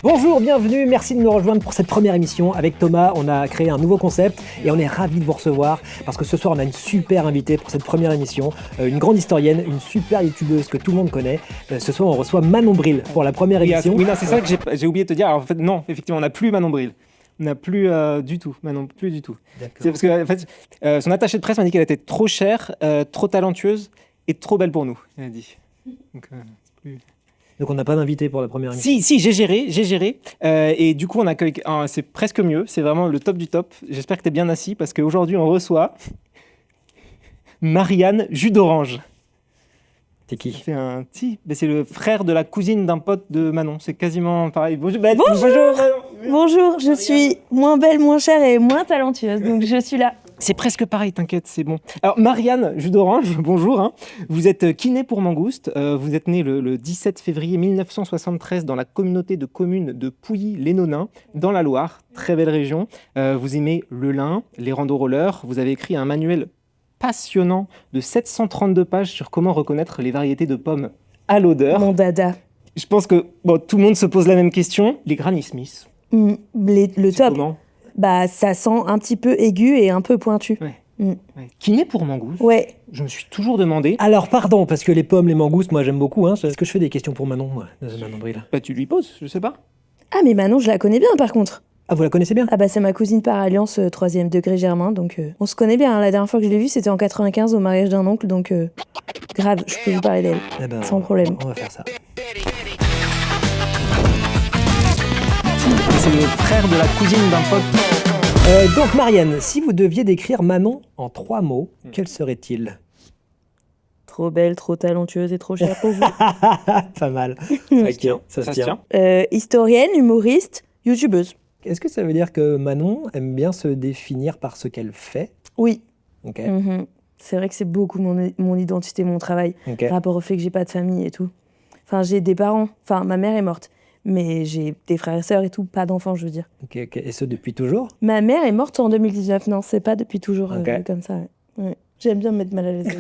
Bonjour, bienvenue, merci de nous rejoindre pour cette première émission. Avec Thomas, on a créé un nouveau concept et on est ravis de vous recevoir parce que ce soir, on a une super invitée pour cette première émission, une grande historienne, une super youtubeuse que tout le monde connaît. Ce soir, on reçoit Manon Bril pour la première émission. Oui, non, c'est ça que j'ai oublié de te dire. Alors, en fait, non, effectivement, on n'a plus Manon Bril. On n'a plus du tout, Manon, plus du tout. C'est parce que en fait, son attaché de presse m'a dit qu'elle était trop chère, trop talentueuse et trop belle pour nous, elle a dit. Donc on n'a pas d'invité pour la première émission. Si, j'ai géré. Et du coup, on accueille. C'est presque mieux. C'est vraiment le top du top. J'espère que tu es bien assis parce qu'aujourd'hui, on reçoit Marianne Jus d'Orange. C'est qui ? C'est le frère de la cousine d'un pote de Manon. C'est quasiment pareil. Bonjour. Bonjour, je suis moins belle, moins chère et moins talentueuse. Donc je suis là. C'est presque pareil, t'inquiète, c'est bon. Alors, Marianne Jus d'Orange, bonjour. Vous êtes kiné pour Mangouste. Vous êtes née le 17 février 1973 dans la communauté de communes de Pouilly-les-Nonains, dans la Loire. Très belle région. Vous aimez le lin, les rando-rollers. Vous avez écrit un manuel passionnant de 732 pages sur comment reconnaître les variétés de pommes à l'odeur. Mon dada. Je pense que tout le monde se pose la même question. Les Granny Smith. Le top. Comment ? Bah, ça sent un petit peu aigu et un peu pointu. Ouais. Kiné pour Mangouste. Ouais. Je me suis toujours demandé. Alors pardon, parce que les pommes, les mangoustes, moi j'aime beaucoup. Est-ce que je fais des questions pour Manon, Manon Bril ? Tu lui poses, je sais pas. Ah, mais Manon, je la connais bien par contre. Ah, vous la connaissez bien ? Ah bah c'est ma cousine par alliance 3e degré germain, donc on se connaît bien. La dernière fois que je l'ai vue, c'était en 95 au mariage d'un oncle, donc grave, je peux vous parler d'elle, sans problème. On va faire ça. C'est le frère de la cousine d'un pote. Donc Marianne, si vous deviez décrire Manon en 3 mots, quels seraient-ils ? Trop belle, trop talentueuse et trop chère pour vous. Pas mal. Ça se tient. Historienne, humoriste, youtubeuse. Est-ce que ça veut dire que Manon aime bien se définir par ce qu'elle fait ? Oui. Ok. C'est vrai que c'est beaucoup mon identité, mon travail, Ok. rapport au fait que j'ai pas de famille et tout. Enfin, j'ai des parents. Enfin, ma mère est morte, mais j'ai des frères et sœurs et tout, pas d'enfants, je veux dire. Ok. Et ce depuis toujours ? Ma mère est morte en 2019. Non, c'est pas depuis toujours comme ça. Ouais. J'aime bien me mettre mal à l'aise.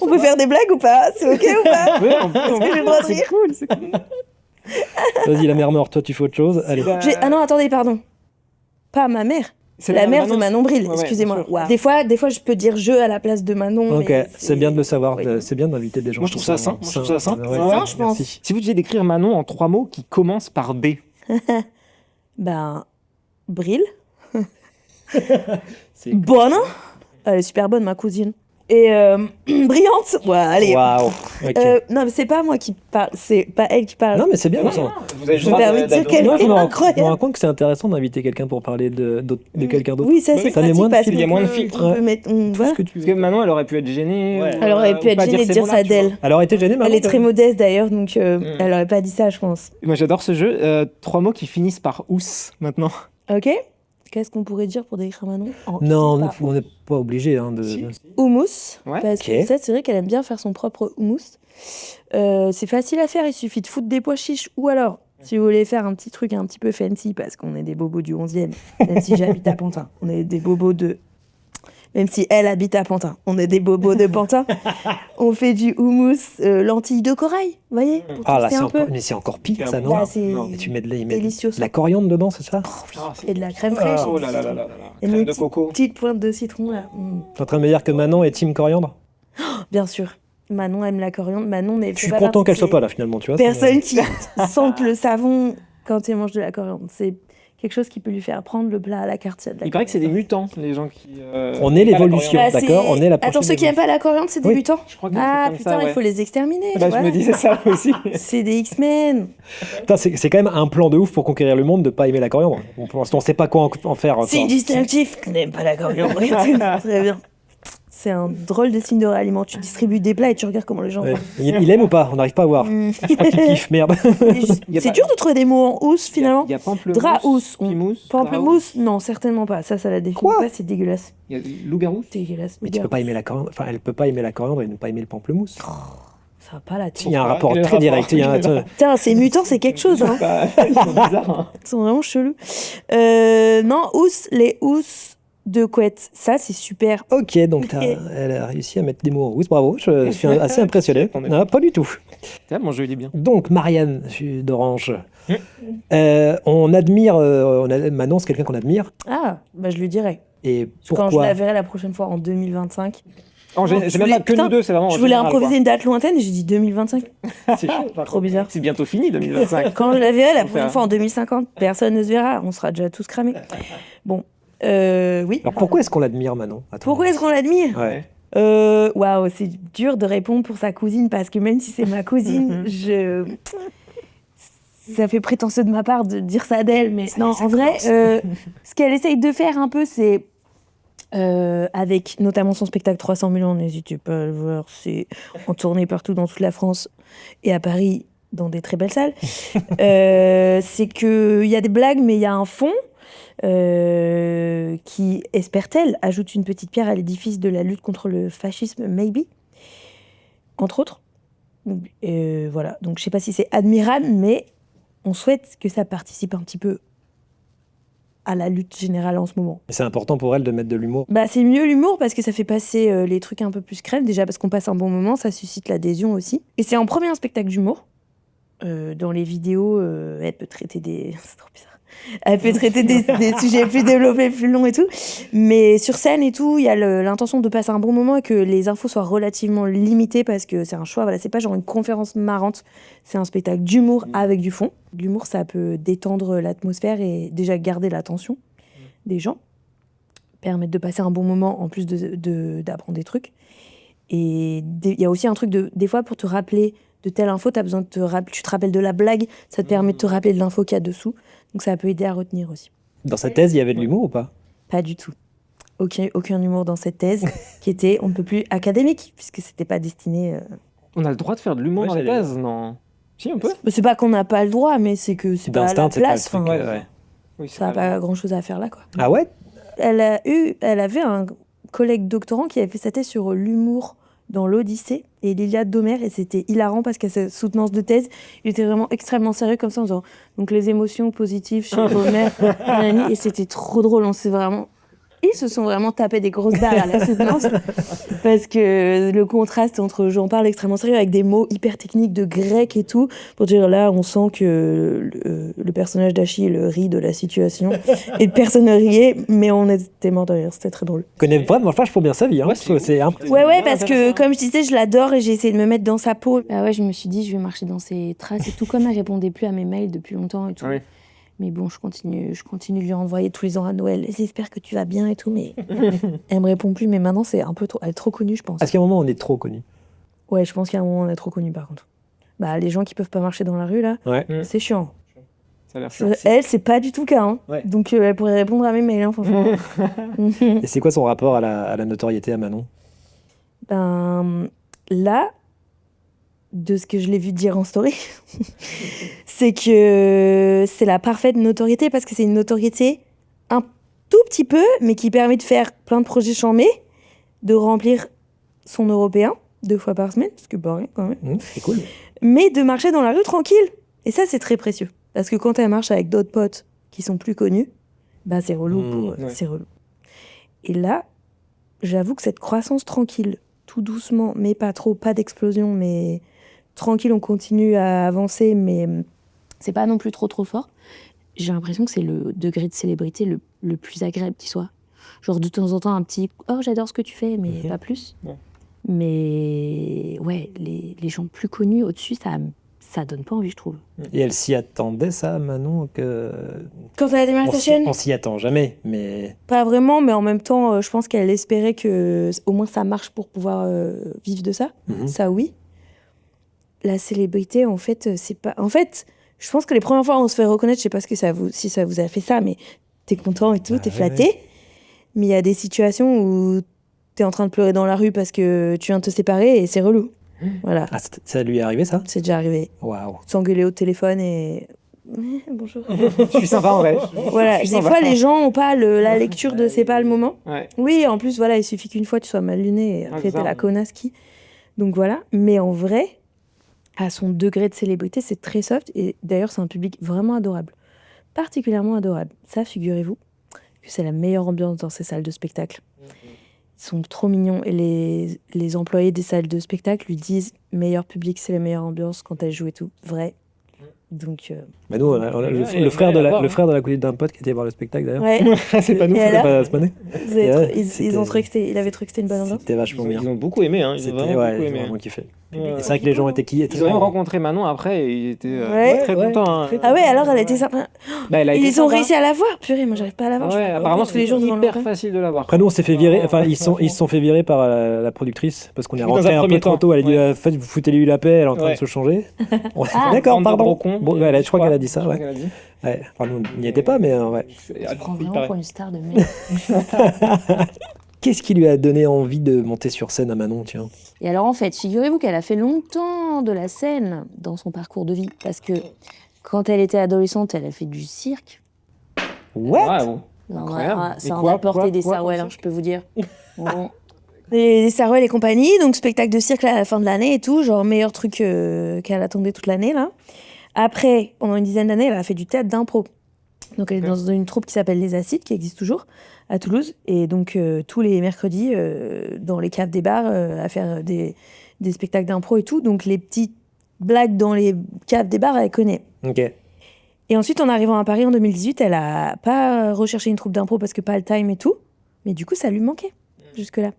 On peut faire des blagues ou pas ? C'est ok ou pas ? Oui, Est-ce que j'ai le droit de rire ? C'est cool. Vas-y, la mère morte, toi tu fais autre chose. Allez. Ah non, attendez, pardon. Pas ma mère. C'est la mère de Manon Bril, excusez-moi. Ouais. Des fois, je peux dire je à la place de Manon. Ok, mais c'est bien de le savoir. Oui. C'est bien d'inviter des gens. Moi, je trouve ça sain. C'est sain, je pense. Merci. Si vous deviez décrire Manon en 3 mots qui commencent par B. Ben, Bril. C'est- Bonne. Elle est super bonne, ma cousine. Et brillante. Ouais, allez. Waouh. Ok. Non, mais c'est pas moi qui parle, c'est pas elle qui parle. Non, mais c'est bien. Vous avez Je me permets de dire qu'elle Non, je est me rends incroyable. compte que c'est intéressant d'inviter quelqu'un pour parler de quelqu'un d'autre. Oui, ça c'est Ça met pratique moins de parce fil, il y a qu'on moins de peut- filtre. on peut mettre- voilà. Parce que Manon, elle aurait pu être gênée. Ouais. Elle aurait pu être gênée de dire ça d'elle. Elle aurait été gênée, Elle est très modeste d'ailleurs, donc Mm. elle aurait pas dit ça, je pense. Moi, j'adore ce jeu. 3 mots qui finissent par ous maintenant. Ok. Qu'est-ce qu'on pourrait dire pour décrire Manon Non, Pas. on n'est pas obligé. Si. Houmous, Ouais. parce Ok. que ça, c'est vrai qu'elle aime bien faire son propre houmous. C'est facile à faire, il suffit de foutre des pois chiches ou alors, si vous voulez faire un petit truc un petit peu fancy, parce qu'on est des bobos du 11e, même si j'habite à Pantin, on est des bobos de... Même si elle habite à Pantin, on est des bobos de Pantin. On fait du houmous lentilles de corail, vous voyez, pour Ah là, tester c'est un peu. encore, mais c'est encore pire, ça, non Là, c'est Et tu mets de délicieux. la coriandre dedans, c'est ça ? Et de la crème fraîche. Oh là là là là là. Et Crème une de coco. petite pointe de citron, là. T'es en train de me dire que Manon est team coriandre ? Bien sûr. Manon aime la coriandre. Manon n'est Je suis content qu'elle soit pas là, finalement, tu vois. Personne qui sente le savon quand il mange de la coriandre. C'est quelque chose qui peut lui faire prendre le plat à la carte. s'il y a de la Il paraît que c'est des coriandre. mutants, les gens qui. On est l'évolution. Bah, D'accord, on est la prochaine Attends, ceux qui n'aiment pas la coriandre, c'est des Oui. mutants. Je crois que Ah comme putain, ça, ouais. il faut les exterminer. Bah, je voilà. me disais ça aussi. C'est des X-Men. Putain, c'est quand même un plan de ouf pour conquérir le monde de pas aimer la coriandre. Pour l'instant, on sait pas quoi en faire. C'est distinctif. On n'aime pas la coriandre. Très bien. C'est un drôle de signe de ralliement. Tu distribues des plats et tu regardes comment les gens. Ouais. Il aime ou pas ? On n'arrive pas à voir. Mm. Je crois qu'il kiffe, merde. Y a C'est pas- dur de trouver des mots en housse finalement. Il y a pamplemousse. Drahousse. Pimousse. Pamplemousse, non, certainement pas. Ça la définit Quoi pas, c'est dégueulasse. Il y a loup-garou. Dégueulasse. Mais tu peux pas aimer la coriandre. Enfin, elle peut pas aimer la coriandre et ne pas aimer le pamplemousse. Ça va pas la Il y a un Pourquoi ? rapport Quel est le très rapport direct. Il y a un- Putain, ces mutants, c'est quelque chose, hein. Bah, ils sont bizarres, hein. Ils sont vraiment chelous. Non, les housses de couette. Ça, c'est super. Ok, donc elle a réussi à mettre des mots en rousse, bravo, je suis assez impressionné. Non, pas du tout. Mon jeu, il est bien. Donc, Marianne d'Orange, on admire, Manon, c'est quelqu'un qu'on admire, Ah, bah je lui dirais. et Quand je pourquoi la verrai la prochaine fois en 2025. J'ai même pas que nous deux, c'est vraiment. Je en voulais général, improviser une date lointaine et j'ai dit 2025. C'est chaud. Trop bizarre. C'est bientôt fini 2025. Quand je la verrai la Faut prochaine faire- fois en 2050, personne ne se verra. On sera déjà tous cramés. Bon, oui. Alors pourquoi est-ce qu'on l'admire, Manon? Attends. Pourquoi est-ce qu'on l'admire? Ouais. Waouh, c'est dur de répondre pour sa cousine parce que même si c'est ma cousine, ça fait prétentieux de ma part de dire ça d'elle, mais non, en vrai, ce qu'elle essaye de faire un peu, c'est avec notamment son spectacle 300 millions, n'hésitez pas à le voir, c'est en tournée partout dans toute la France et à Paris dans des très belles salles. C'est qu'il y a des blagues, mais il y a un fond qui, espère-t-elle, ajoute une petite pierre à l'édifice de la lutte contre le fascisme, maybe, entre autres. Voilà, donc je sais pas si c'est admirable, mais on souhaite que ça participe un petit peu à la lutte générale en ce moment. C'est important pour elle de mettre de l'humour. Bah, c'est mieux l'humour parce que ça fait passer les trucs un peu plus crème, déjà parce qu'on passe un bon moment, ça suscite l'adhésion aussi. Et c'est en premier un spectacle d'humour. Dans les vidéos, elle peut traiter des... c'est trop bizarre. Elle peut traiter des sujets plus développés, plus longs et tout. Mais sur scène et tout, il y a l'intention de passer un bon moment et que les infos soient relativement limitées parce que c'est un choix. Voilà, c'est pas genre une conférence marrante, c'est un spectacle d'humour avec du fond. L'humour, ça peut détendre l'atmosphère et déjà garder l'attention des gens, permettre de passer un bon moment en plus d'apprendre des trucs. Et il y a aussi un truc des fois pour te rappeler de telle info, t'as besoin tu te rappelles de la blague, ça te permet de te rappeler de l'info qu'il y a dessous. Donc ça peut aider à retenir aussi. Dans sa thèse, il y avait de l'humour ou pas? Pas du tout. Aucun humour dans cette thèse, qui était, on ne peut plus, académique, puisque c'était pas destiné... On a le droit de faire de l'humour dans les j'allais thèses, non? Si, on peut. C'est pas qu'on n'a pas le droit, mais c'est que c'est pas à la D'instinct, c'est pas le place. truc. enfin, Ouais. Oui, ça n'a pas grand-chose à faire là, quoi. Ah ouais? Elle avait un collègue doctorant qui avait fait sa thèse sur l'humour dans l'Odyssée et l'Iliade d'Homère, et c'était hilarant parce qu'à sa soutenance de thèse, il était vraiment extrêmement sérieux comme ça en disant donc les émotions positives chez Homère, et c'était trop drôle. Ils se sont vraiment tapés des grosses barres à la soutenance parce que le contraste entre j'en parle extrêmement sérieux avec des mots hyper techniques de grec et tout pour dire là on sent que le personnage d'Achille rit de la situation et personne ne riait mais on était mort de rire, c'était très drôle. Il connaît vraiment vachement bien sa vie. Hein. Ouais, Je trouve que c'est Ouais, parce que comme je disais, je l'adore et j'ai essayé de me mettre dans sa peau. Ah ouais, je me suis dit, je vais marcher dans ses traces et tout. Comme elle répondait plus à mes mails depuis longtemps et tout. Oui. Mais bon, je continue de lui envoyer tous les ans à Noël. J'espère que tu vas bien et tout, mais elle me répond plus. Mais maintenant, c'est un peu trop. Elle est trop connue, je pense. Est-ce qu'à un moment, on est trop connu? Ouais, je pense qu'à un moment, on est trop connue par contre. Bah, les gens qui peuvent pas marcher dans la rue là, Ouais. c'est chiant. Ça a l'air chiant. Elle, c'est pas du tout le cas. Hein. Ouais. Donc, elle pourrait répondre à mes mails, hein, franchement. Et c'est quoi son rapport à la notoriété à Manon? Ben là, de ce que je l'ai vu dire en story, c'est que c'est la parfaite notoriété parce que c'est une notoriété un tout petit peu, mais qui permet de faire plein de projets chambés, de remplir son européen 2 fois par semaine, parce que pas rien quand même, C'est cool. mais de marcher dans la rue tranquille. Et ça, c'est très précieux. Parce que quand elle marche avec d'autres potes qui sont plus connus, bah c'est relou. C'est relou. Et là, j'avoue que cette croissance tranquille, tout doucement, mais pas trop, pas d'explosion, mais tranquille, on continue à avancer, mais c'est pas non plus trop fort. J'ai l'impression que c'est le degré de célébrité le plus agréable qui soit. Genre de temps en temps, un petit « Oh, j'adore ce que tu fais », mais pas plus. Ouais. Mais ouais, les gens plus connus au-dessus, ça donne pas envie, je trouve. Et elle s'y attendait, ça, Manon, que... Quand elle a démarré sa chaîne, On s'y attend jamais, mais... pas vraiment, mais en même temps, je pense qu'elle espérait que au moins ça marche pour pouvoir vivre de ça. Ça, oui. La célébrité, en fait, c'est pas... En fait, je pense que les premières fois où on se fait reconnaître, je sais pas si ça vous a fait ça, mais t'es content et tout, t'es flatté. Ouais. Mais il y a des situations où t'es en train de pleurer dans la rue parce que tu viens de te séparer et c'est relou. Voilà. Ah, ça lui est arrivé, ça? C'est déjà arrivé. Waouh. S'engueuler au téléphone et... Bonjour. Je suis sympa en vrai. Voilà, des fois les gens n'ont pas la lecture de c'est pas le moment. Ouais. Oui, en plus, voilà, il suffit qu'une fois tu sois mal luné et après t'es la connasse qui... Donc voilà, mais en vrai, à son degré de célébrité, c'est très soft et d'ailleurs c'est un public vraiment adorable. Particulièrement adorable. Ça, figurez-vous, que c'est la meilleure ambiance dans ces salles de spectacle. Ils sont trop mignons et les employés des salles de spectacle lui disent meilleur public, c'est la meilleure ambiance quand elle joue et tout. Vrai. Donc, Bah nous, on a le frère de la cousine d'un pote qui était voir le spectacle d'ailleurs. ouais. C'est pas nous. Et C'était alors, pas Smané. ils ont trouvé que il avait trouvé que c'était une bonne ambiance. C'était vachement bien. Ils ont beaucoup aimé, hein. Ils ont C'était vraiment beaucoup ils ont aimé. vraiment kiffé. Ouais. Et c'est vrai que les gens étaient qui Ils ont même rencontré Manon après et ils étaient Ouais. très contents. Hein. Ah ouais, alors elle était sympa. Bah, elle a été Ils ont sympa. réussi à la voir. Purée, moi j'arrive pas à la voir. Ouais, Je apparemment tous les jours c'est devant le hyper local. facile de l'avoir. Après nous on s'est fait virer, enfin ils se sont fait virer par la productrice parce qu'on est Dans un rentré un premier peu trop temps, tôt. Elle a dit ouais. faites vous foutez-lui la paix, elle est en train Ouais. de se changer. Ah, D'accord, Bande de pardon. gros cons. Bon, je crois qu'elle a dit ça, Je crois ouais. qu'elle a dit. Ouais. Enfin nous on n'y était pas, mais ouais. Je prends Il vraiment paraît. pour une star de merde. Qu'est-ce qui lui a donné envie de monter sur scène à Manon, tiens? Et alors en fait, figurez-vous qu'elle a fait longtemps de la scène dans son parcours de vie. Parce que quand elle était adolescente, elle a fait du cirque. What? Ouais, bon. Incroyable. Ça Mais en quoi, a porté quoi, des quoi, sarouels, comme hein, je peux vous dire. Bon. Des sarouels et compagnie, donc spectacle de cirque là, à la fin de l'année et tout, genre meilleur truc qu'elle attendait toute l'année là. Après, pendant une dizaine d'années, elle a fait du théâtre d'impro. Donc elle est dans une troupe qui s'appelle Les Acides, qui existe toujours à Toulouse. Et donc tous les mercredis, dans les caves des bars, à faire des spectacles d'impro et tout. Donc les petites blagues dans les caves des bars, elle connaît. Ok. Et ensuite, en arrivant à Paris en 2018, elle a pas recherché une troupe d'impro parce que pas le time et tout. Mais du coup, ça lui manquait jusque-là.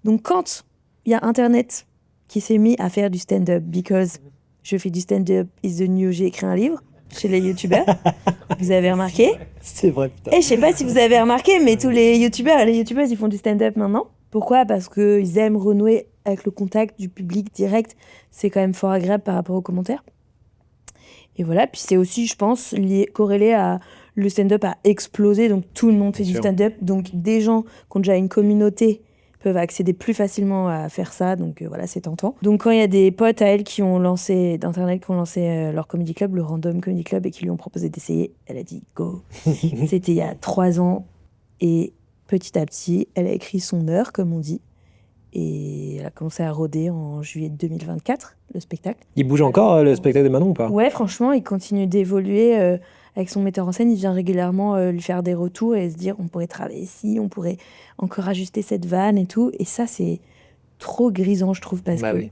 Donc quand il y a Internet qui s'est mis à faire du stand-up, because je fais du stand-up is the new, j'ai écrit un livre chez les youtubeurs, vous avez remarqué. C'est vrai, putain. Et je sais pas si vous avez remarqué, mais tous les youtubeurs et les youtubeuses, ils font du stand-up maintenant. Pourquoi ? Parce qu'ils aiment renouer avec le contact du public direct. C'est quand même fort agréable par rapport aux commentaires. Et voilà, puis c'est aussi, je pense, corrélé à le stand-up a explosé, donc tout le monde fait Bien du sûr. stand-up. Donc des gens qui ont déjà une communauté peuvent accéder plus facilement à faire ça, donc voilà, c'est tentant. Donc quand il y a des potes à elle qui ont lancé leur comedy club, le Random Comedy Club, et qui lui ont proposé d'essayer, elle a dit go. C'était il y a 3 ans, et petit à petit, elle a écrit son heure, comme on dit, et elle a commencé à rôder en juillet 2024, le spectacle. Il bouge encore le spectacle de Manon ou pas? Ouais, franchement, il continue d'évoluer avec son metteur en scène. Il vient régulièrement lui faire des retours et se dire on pourrait travailler ici, on pourrait encore ajuster cette vanne et tout. Et ça, c'est trop grisant, je trouve, parce Bah que oui.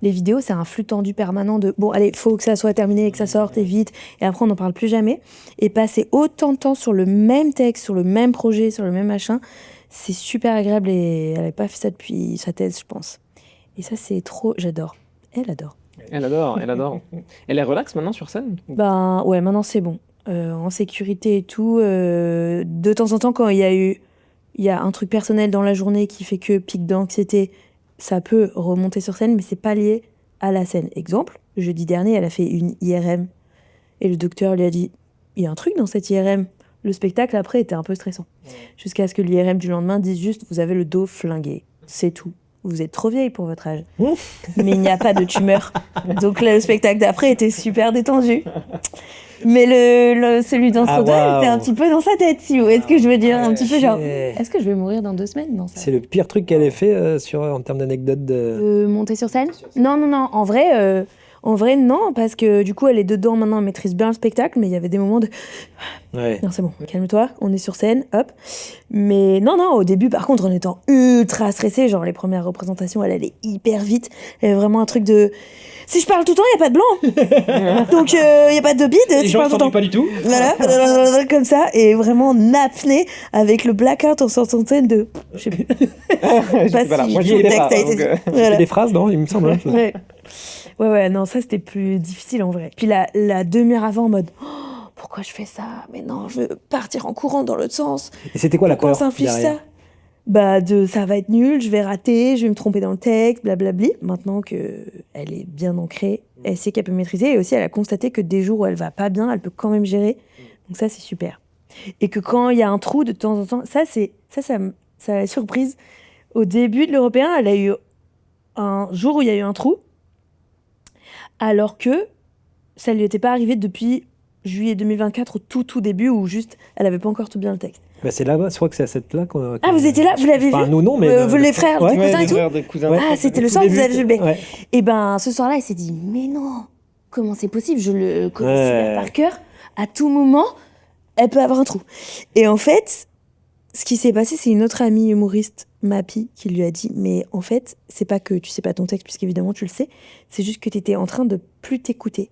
les vidéos, c'est un flux tendu permanent de bon, allez, faut que ça soit terminé, que ça sorte et vite. Et après, on n'en parle plus jamais. Et passer autant de temps sur le même texte, sur le même projet, sur le même machin, c'est super agréable. Et elle n'avait pas fait ça depuis sa thèse, je pense. Et ça, c'est trop. J'adore. Elle adore. Elle adore, elle adore. Elle est relax maintenant sur scène? Ben ouais, maintenant c'est bon. En sécurité et tout. De temps en temps, quand il y a un truc personnel dans la journée qui fait que pic d'anxiété, ça peut remonter sur scène, mais c'est pas lié à la scène. Exemple, jeudi dernier, elle a fait une IRM et le docteur lui a dit il y a un truc dans cette IRM. Le spectacle après était un peu stressant. Jusqu'à ce que l'IRM du lendemain dise juste vous avez le dos flingué. C'est tout. Vous êtes trop vieille pour votre âge. Mais il n'y a pas de tumeur. Donc le spectacle d'après était super détendu. Mais celui d'Anse-Rodin waouh. était un petit peu dans sa tête, si vous voyez ce que je veux dire. Un petit peu genre, C'est- est-ce que je vais mourir dans 2 semaines? Non, ça. C'est le pire truc qu'elle ait fait en termes d'anecdotes de... Monter sur scène? Non. En vrai, non, parce que du coup, elle est dedans maintenant, elle maîtrise bien le spectacle, mais il y avait des moments de Ouais. non, c'est bon, calme-toi, on est sur scène, hop. Mais non, au début, par contre, en étant ultra stressée, genre les premières représentations, elle allait hyper vite. Elle avait vraiment un truc de si je parle tout le temps, il n'y a pas de blanc. Donc, il n'y a pas de bide, Les si je gens parle tout le temps. pas du tout. Voilà, comme ça, et vraiment apnée avec le blackout en sortant de scène de. Je sais plus. J'étais pas là. si Moi, tout j'y le étais texte pas. a été donc, dit. C'est Voilà. des phrases, non? Il me semble. Hein. Ouais, non, ça c'était plus difficile en vrai. Puis la demi-heure avant, en mode oh, pourquoi je fais ça? Mais non, je veux partir en courant dans l'autre sens. Et c'était quoi la Pourquoi on peur s'inflige derrière? ça? Bah, ça va être nul, je vais rater, je vais me tromper dans le texte, blablabli. Maintenant qu'elle est bien ancrée, elle sait qu'elle peut maîtriser. Et aussi, elle a constaté que des jours où elle va pas bien, elle peut quand même gérer. Donc ça, c'est super. Et que quand il y a un trou, de temps en temps, ça l'a surprise. Au début de l'Européen, elle a eu un jour où il y a eu un trou, alors que ça lui était pas arrivé depuis juillet 2024, au tout début, où juste, elle avait pas encore tout bien le texte. Bah, c'est là-bas, je crois que c'est à cette là qu'on... Ah, vous étiez là, vous l'avez Enfin, vu? nous non, mais... Vous les frères, ouais. des cousins et tout? des cousins. Ouais. Ah, c'était le Tout soir où vous début, avez vu le bec. ouais. Et ben, ce soir-là, elle s'est dit, mais non, comment c'est possible? Je le connais Ouais. super par cœur. À tout moment, elle peut avoir un trou. Et en fait, Ce qui s'est passé, c'est une autre amie humoriste, Mappy, qui lui a dit « Mais en fait, c'est pas que tu sais pas ton texte, puisqu'évidemment tu le sais, c'est juste que t'étais en train de plus t'écouter.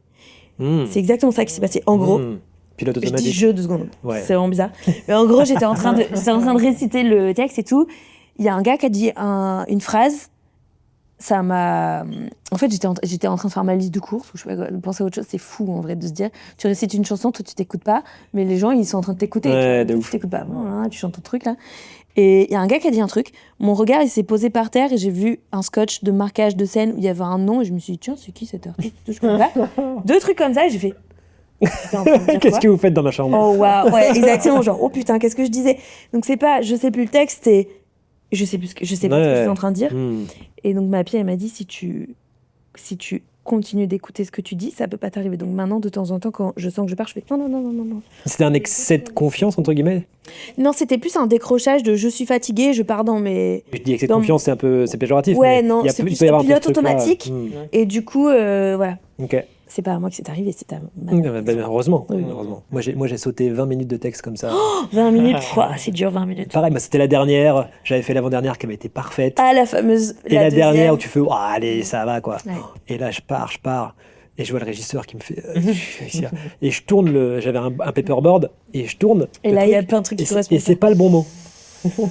C'est exactement ça qui s'est passé. En gros, Pilote je dis automatique. je 2 secondes, Ouais. c'est vraiment bizarre. Mais en gros, j'étais en train de réciter le texte et tout. Il y a un gars qui a dit une phrase. Ça m'a... En fait, j'étais en train de faire ma liste de cours. Faut que je pense à autre chose. C'est fou, en vrai, de se dire, tu récites une chanson, toi, tu t'écoutes pas, mais les gens, ils sont en train de t'écouter. Ouais, de tu ouf. t'écoutes pas. Voilà, tu chantes ton truc, là. Et il y a un gars qui a dit un truc. Mon regard, il s'est posé par terre et j'ai vu un scotch de marquage de scène où il y avait un nom et je me suis dit, tiens, c'est qui cet artiste? Je connais pas. 2 trucs comme ça et j'ai fait... T'es en train de dire Qu'est-ce quoi que vous faites dans ma chambre? Oh, waouh. Ouais, exactement. Genre, oh putain, qu'est-ce que je disais? Donc, c'est pas, je sais plus le texte, c'est... Je sais pas ce que j'étais en train de dire. Et donc, ma fille, elle m'a dit, si tu continues d'écouter ce que tu dis, ça peut pas t'arriver. Donc maintenant, de temps en temps, quand je sens que je pars, je fais non. C'était un excès de confiance, entre guillemets? Non, c'était plus un décrochage de je suis fatiguée, je pars dans mes... Je dis excès de confiance, c'est péjoratif. Ouais, mais non, il y a c'est il plus peut y avoir un pilote peu ce truc-là. automatique. Et du coup, voilà. Ok. C'est pas à moi que c'est arrivé, c'est à Heureusement. Oui. Heureusement. Moi, j'ai sauté 20 minutes de texte comme ça. 20 minutes, c'est dur 20 minutes. Pareil, moi, c'était la dernière. J'avais fait l'avant-dernière qui avait été parfaite. Ah, la fameuse... Et la dernière deuxième. où tu fais, oh, allez, ça va, quoi. Ouais. Et là, je pars. Et je vois le régisseur qui me fait. Et je tourne j'avais un paperboard, et je tourne. Et le là, il y a truc, plein de trucs qui et correspondent. c'est pas le bon mot.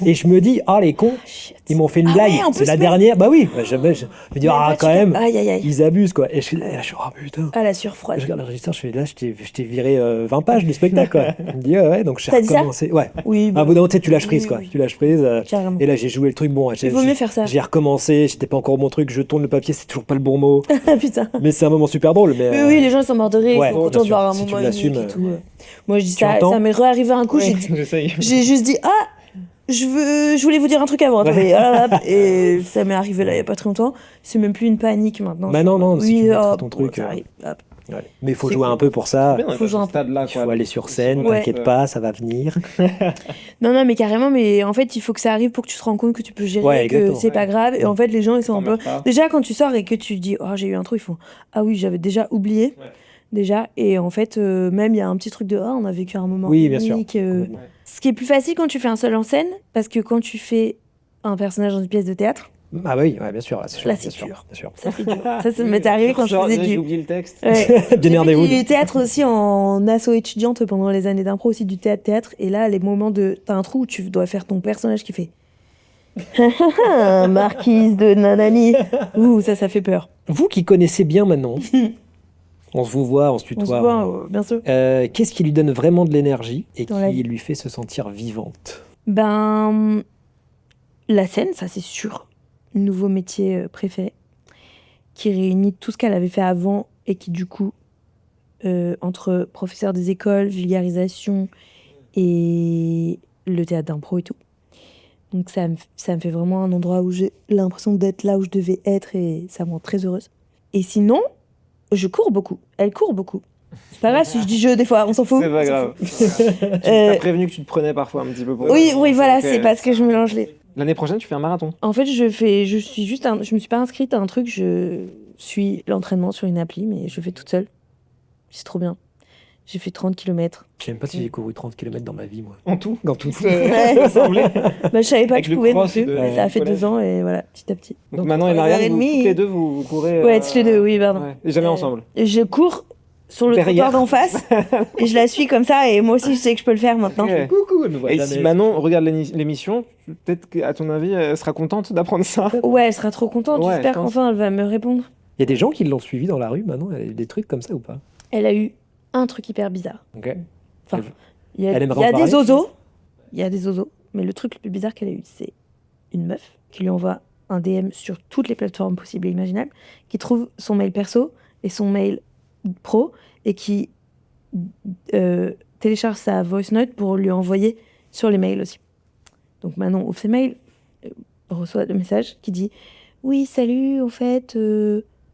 Et je me dis, ah, les cons, Shit. ils m'ont fait une Ah blague. ouais, en C'est plus, la mais- dernière. Bah oui, je me dis, Même ah, pas, quand tu même, fais- Aïe, aïe, aïe. ils abusent, quoi. Et je suis là, oh putain. Ah, la Je surfroide. regarde le régisseur, je fais là, je t'ai viré 20 pages du spectacle, quoi. Il me dit, ouais, donc j'ai T'as dit ça recommencé. Ouais. Oui, À bout d'un moment, tu sais, tu lâches oui, prise, quoi. oui. Tu lâches prise. Carrément. Et là, j'ai joué le truc. Bon, Il vaut mieux faire ça. j'ai recommencé, j'étais pas encore au bon truc, je tourne le papier, c'est toujours pas le bon mot. Ah, putain. Mais c'est un moment super drôle. Mais, Oui, les gens ils sont morts de rire, ouais, ils sont bien contents de sûr. voir un Si tu moment l'assumes, unique et tout. Moi je dis tu ça, entends ça m'est réarrivé un coup, J'essaye. j'ai juste dit je voulais vous dire un truc avant. Attendez, et ça m'est arrivé là il y a pas très longtemps. C'est même plus une panique maintenant. Bah non, si tu maîtrises ton bon, truc, ça arrive, hop. ouais. Mais il faut C'est jouer cool. un peu pour ça. Faut jouer un peu. stade-là, Il faut aller sur scène, Ouais. t'inquiète pas, ça va venir. Non, mais carrément, mais en fait il faut que ça arrive pour que tu te rends compte que tu peux gérer, Ouais, que exactement. c'est pas grave. Et en fait les gens ils sont un peu... Pas. Déjà quand tu sors et que tu dis j'ai eu un truc, ils font ah oui j'avais déjà oublié. Ouais. Déjà, et en fait, même il y a un petit truc de on a vécu un moment Oui, bien sûr. unique. Complètement. Ce qui est plus facile quand tu fais un seul en scène, parce que quand tu fais un personnage dans une pièce de théâtre, Ah bah oui, ouais, bien sûr. Là, c'est sûr, Là, bien c'est sûr, dur. bien sûr. ça fait dur. Ça m'est arrivé quand je faisais J'ai du... oublié le texte. Ouais. Démerdez-vous. J'ai fait du théâtre aussi en asso étudiante pendant les années d'impro, aussi du théâtre. Et là, les moments de... T'as un trou où tu dois faire ton personnage qui fait... Marquise de Nanani. Ouh, ça fait peur. Vous qui connaissez bien maintenant, on se vous voit, on se On tutoie. se voit, bien sûr. Qu'est-ce qui lui donne vraiment de l'énergie et Dans la qui vie. lui fait se sentir vivante? Ben, la scène, ça c'est sûr. Nouveau métier préféré, qui réunit tout ce qu'elle avait fait avant et qui du coup, entre professeur des écoles, vulgarisation et le théâtre d'impro et tout. Donc ça me fait vraiment un endroit où j'ai l'impression d'être là où je devais être et ça me rend très heureuse. Et sinon, je cours beaucoup. Elle court beaucoup. C'est pas grave si je dis je des fois, on s'en fout. C'est pas on s'en grave. fout. T'as prévenu que tu te prenais parfois un petit peu pour... Oui, voilà, Ok. c'est parce que je mélange les... L'année prochaine, tu fais un marathon. En fait, je me suis pas inscrite à un truc, je suis l'entraînement sur une appli, mais je fais toute seule. C'est trop bien. J'ai fait 30 km. Je sais même pas si j'ai couru 30 km dans ma vie, moi. En tout. Dans tout. Semblé. Bah, je savais pas Avec que je le pouvais non cross plus. de- Mais ça a fait collège. 2 ans et voilà, petit à petit. Donc Manon et 3 Marianne, heures et vous, demie. toutes les deux, vous courez... Ouais, toutes les deux, oui, pardon. Ouais. Et jamais ensemble. Je cours sur le Derrière. trottoir d'en face et je la suis comme ça et moi aussi je sais que je peux le faire maintenant. Ok. Coucou, elle me voit Et jamais. si Manon regarde l'émission, peut-être qu'à ton avis, elle sera contente d'apprendre ça. Ouais, elle sera trop contente. Ouais, J'espère je pense. qu'enfin elle va me répondre. Il y a des gens qui l'ont suivi dans la rue maintenant. Elle a eu des trucs comme ça ou pas? Elle a eu un truc hyper bizarre. Ok. Enfin, Elle- il y a, elle aimerait il y a en des parler, oiseaux. Il y a des oiseaux. Mais le truc le plus bizarre qu'elle a eu, c'est une meuf qui lui envoie un DM sur toutes les plateformes possibles et imaginables, qui trouve son mail perso et son mail pro et qui télécharge sa voice note pour lui envoyer sur les mails aussi. Donc Manon ouvre ses mails, reçoit le message qui dit « Oui, salut, en fait,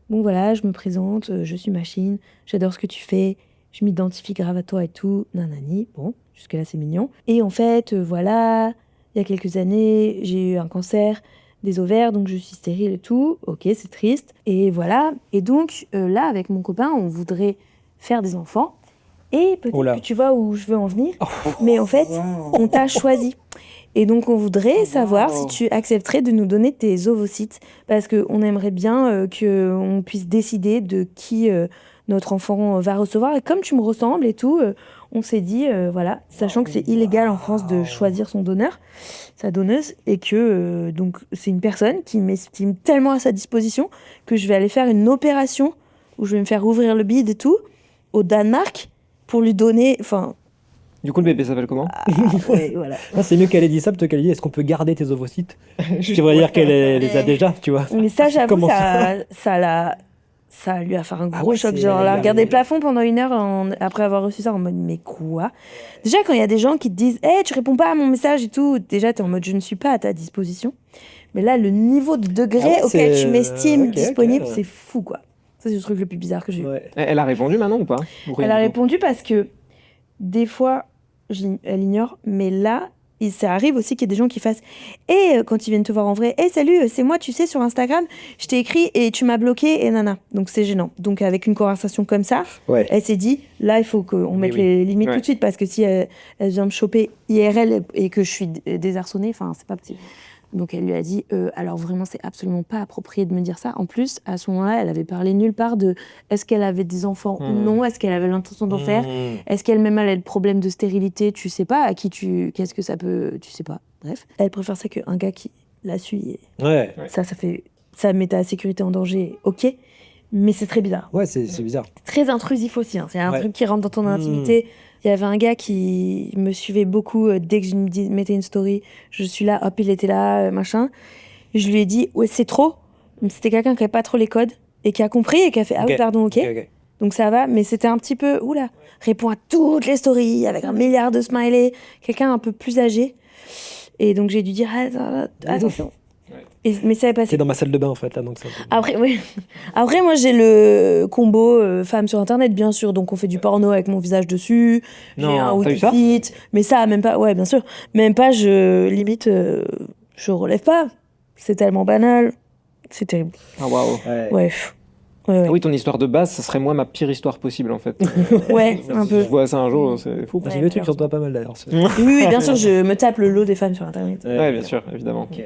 bon voilà, je me présente, je suis Machine, j'adore ce que tu fais, je m'identifie grave à toi et tout, nanani, bon, jusque-là c'est mignon. Et en fait, voilà, il y a quelques années, j'ai eu un cancer des ovaires, donc je suis stérile et tout, ok, c'est triste. Et voilà, et donc là, avec mon copain, on voudrait faire des enfants, et peut-être Oh là. que tu vois où je veux en venir, mais en fait, on t'a choisi. Et donc, on voudrait savoir si tu accepterais de nous donner tes ovocytes, parce qu'on aimerait bien qu'on puisse décider de qui notre enfant va recevoir. Et comme tu me ressembles et tout, on s'est dit, voilà, sachant que c'est illégal en France de choisir son donneur, sa donneuse, et que donc c'est une personne qui m'estime tellement à sa disposition que je vais aller faire une opération où je vais me faire ouvrir le bide et tout, au Danemark, pour lui donner... Enfin, Du coup, le bébé s'appelle comment? ouais, voilà. Ah, c'est mieux qu'elle ait dit ça plutôt qu'elle ait dit est-ce qu'on peut garder tes ovocytes. Tu vas dire qu'elle les a déjà, tu vois. Mais ça, j'avoue, Comment ça lui a fait un Ah gros ouais, choc. c'est- Genre, elle a regardé le plafond pendant 1 heure après avoir reçu ça en mode mais quoi? Déjà, quand il y a des gens qui te disent hey, tu réponds pas à mon message et tout, déjà, t'es en mode je ne suis pas à ta disposition. Mais là, le niveau de degré Ah ouais, auquel c'est- tu m'estimes ok, disponible, ok. c'est fou quoi. Ça, c'est le truc le plus bizarre que j'ai eu. Ouais. Elle a répondu Manon ou pas? Ou rien Elle a du tout répondu parce que des fois, elle ignore, mais là, ça arrive aussi qu'il y ait des gens qui fassent quand ils viennent te voir en vrai, salut, c'est moi, tu sais, sur Instagram, je t'ai écrit et tu m'as bloqué et nana. Donc c'est gênant. Donc avec une conversation comme ça, Ouais. elle s'est dit, là, il faut qu'on mette oui. les limites Ouais. tout de suite parce que si elle vient me choper IRL et que je suis désarçonnée, enfin, c'est pas possible. Donc elle lui a dit, alors vraiment, c'est absolument pas approprié de me dire ça. En plus, à ce moment-là, elle avait parlé nulle part de est-ce qu'elle avait des enfants ou non, est-ce qu'elle avait l'intention d'en faire, est-ce qu'elle-même elle a le problème de stérilité, tu sais pas, qu'est-ce que ça peut, tu sais pas. Bref, elle préfère ça qu'un gars qui la suit. Et Ouais. ça met ta sécurité en danger, ok, mais c'est très bizarre. Ouais, c'est bizarre. Très intrusif aussi, hein. C'est un Ouais. truc qui rentre dans ton intimité. Il y avait un gars qui me suivait beaucoup dès que je mettais une story. Je suis là, hop, il était là, machin. Et je lui ai dit, ouais, c'est trop. Mais c'était quelqu'un qui n'avait pas trop les codes et qui a compris et qui a fait, ah oui, Ok. pardon, ok. Donc ça va, mais c'était un petit peu, oula, répond à toutes les stories avec 1 milliard de smileys. Quelqu'un un peu plus âgé. Et donc j'ai dû dire, attention. Mais ça est passé. C'est dans ma salle de bain en fait là, donc c'est un peu- Après, oui. Après, moi, j'ai le combo femme sur Internet, bien sûr. Donc, on fait du porno avec mon visage dessus. J'ai Non, un t'as eu ça Wikifit. Mais ça, même pas. Ouais, bien sûr. Même pas, limite, je relève pas. C'est tellement banal. C'est terrible. Ah waouh. Ouais. Ouais. Ouais, Ah oui, ton histoire de base, ça serait moi ma pire histoire possible en fait. ouais, un Si peu. je vois ça un jour, c'est fou. J'ai des trucs sur toi pas mal d'ailleurs. Oui, oui, bien sûr, je me tape le lot des femmes sur Internet. Ouais, bien sûr, évidemment. Ok.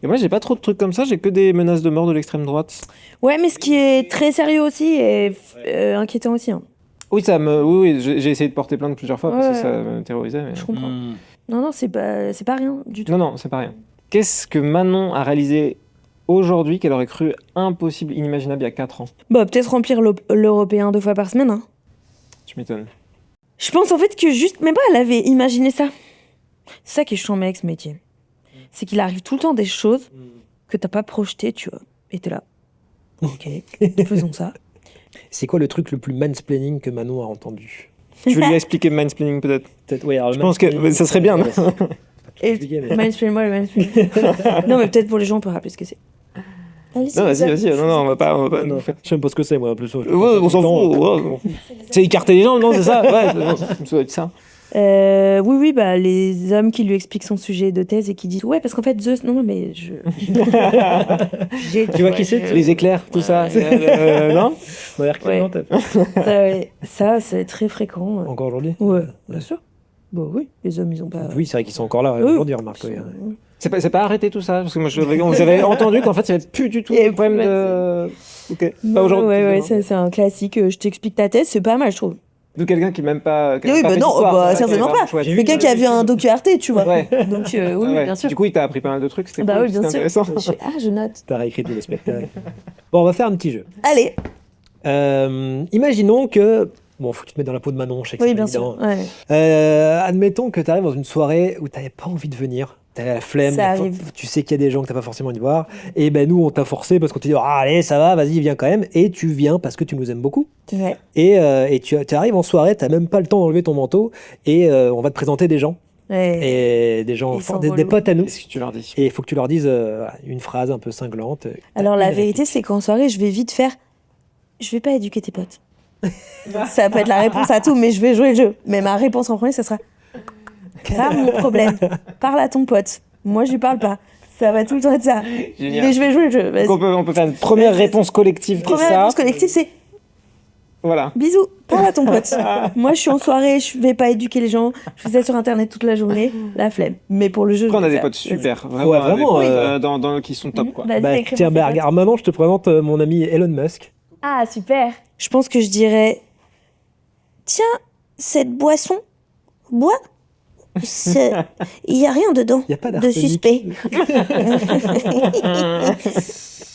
Et moi, j'ai pas trop de trucs comme ça, j'ai que des menaces de mort de l'extrême droite. Ouais, mais ce qui est très sérieux aussi et inquiétant aussi. Hein. Oui, oui, j'ai essayé de porter plainte plusieurs fois parce que Ouais. ça me terrorisait. Mais... Je comprends. Non, non, c'est pas rien du tout. Non, non, c'est pas rien. Qu'est-ce que Manon a réalisé aujourd'hui qu'elle aurait cru impossible, inimaginable il y a 4 ans? Bah, peut-être remplir l'européen 2 fois par semaine. Hein. Tu m'étonnes. Je pense en fait que juste, même pas, elle avait imaginé ça. C'est ça qui est chiant avec ce métier. C'est qu'il arrive tout le temps des choses que t'as pas projetées, tu vois. Et t'es là. Ok, faisons ça. C'est quoi le truc le plus mansplaining que Manon a entendu? Tu veux lui expliquer le mansplaining peut-être? Peut-être, ouais, alors, Je pense que ça serait bien. Et mansplain-moi le mansplain. Non, mais peut-être pour les gens, on peut rappeler ce que c'est. Allez-y, Non, vas-y. Non, on va pas Non, nous faire. je sais même pas ce que c'est moi en plus. Ouais, on s'en fout. Ouais. C'est écarter les jambes, non, c'est ça? Ouais, ça doit être ça. Oui, bah, les hommes qui lui expliquent son sujet de thèse et qui disent ouais, parce qu'en fait, Zeus. Non, mais je. Tu vois qui c'est? Les éclairs, tout ça. Non? Ouais, Hercule, Ouais. non, Ça, c'est très fréquent. Encore aujourd'hui? Ouais, bien sûr. Bah oui, les hommes, ils ont pas. Oui, c'est vrai qu'ils sont encore là Oui. aujourd'hui, remarque. Ils oui. sont- C'est pas arrêté tout ça? Parce que moi, j'avais entendu qu'en fait, il n'y avait plus du tout de problème de. Ok. Pas aujourd'hui. Ouais, ça, c'est un classique. Je t'explique ta thèse, c'est pas mal, je trouve. De quelqu'un qui même pas. qui a Oui, pas bah fait non, d'histoire, bah, c'est ça qui est certainement vraiment pas. chouette. Quelqu'un qui a vu un docu Arte, tu vois. Ouais. Donc, oui, Ouais. bien sûr. Du coup, il t'a appris pas mal de trucs, c'était Bah cool, oui, bien c'était sûr. intéressant. Je note. T'as réécrit tous les spectacles. Bon, on va faire un petit jeu. Allez, Imaginons que. Bon, faut que tu te mettes dans la peau de Manon, je sais que oui, c'est bien pas sûr. évident. Ouais. Admettons que tu arrives dans une soirée où tu n'avais pas envie de venir. Tu avais la flemme, Ça arrive. tu sais qu'il y a des gens que tu n'as pas forcément envie de voir. Et ben nous, on t'a forcé parce qu'on t'a dit ah, allez, ça va, vas-y, viens quand même. Et tu viens parce que tu nous aimes beaucoup. Ouais. Et tu arrives en soirée, tu n'as même pas le temps d'enlever ton manteau. Et on va te présenter des gens. Ouais. Et des gens, Ils sont des relous. potes à nous. Qu'est-ce que tu leur dis? Et il faut que tu leur dises voilà, une phrase un peu cinglante. Alors, T'as la une vérité, c'est qu'en soirée, je vais vite faire. Je vais pas éduquer tes potes. Ça peut être la réponse à tout, mais je vais jouer le jeu. Mais ma réponse en premier, ça sera. Pas mon problème. Parle à ton pote. Moi, je lui parle pas. Ça va tout le temps être ça. Génial. Mais je vais jouer le jeu. Vas-y. Donc on peut faire une première réponse collective. Première et ça, réponse collective, c'est Voilà. Bisous, parle à ton pote. Moi, je suis en soirée, je vais pas éduquer les gens, je fais ça sur Internet toute la journée, la flemme. Mais pour le jeu, Après, on je a vais des faire. potes super. Ouais, vraiment, Qui sont top, quoi. Vas-y, Bah, écris tiens, mon pote. regarde, maman, je te présente mon ami Elon Musk. Ah, super. Je pense que je dirais, tiens, cette boisson, bois. Il y a rien dedans Y a pas de d'arsenic. suspect.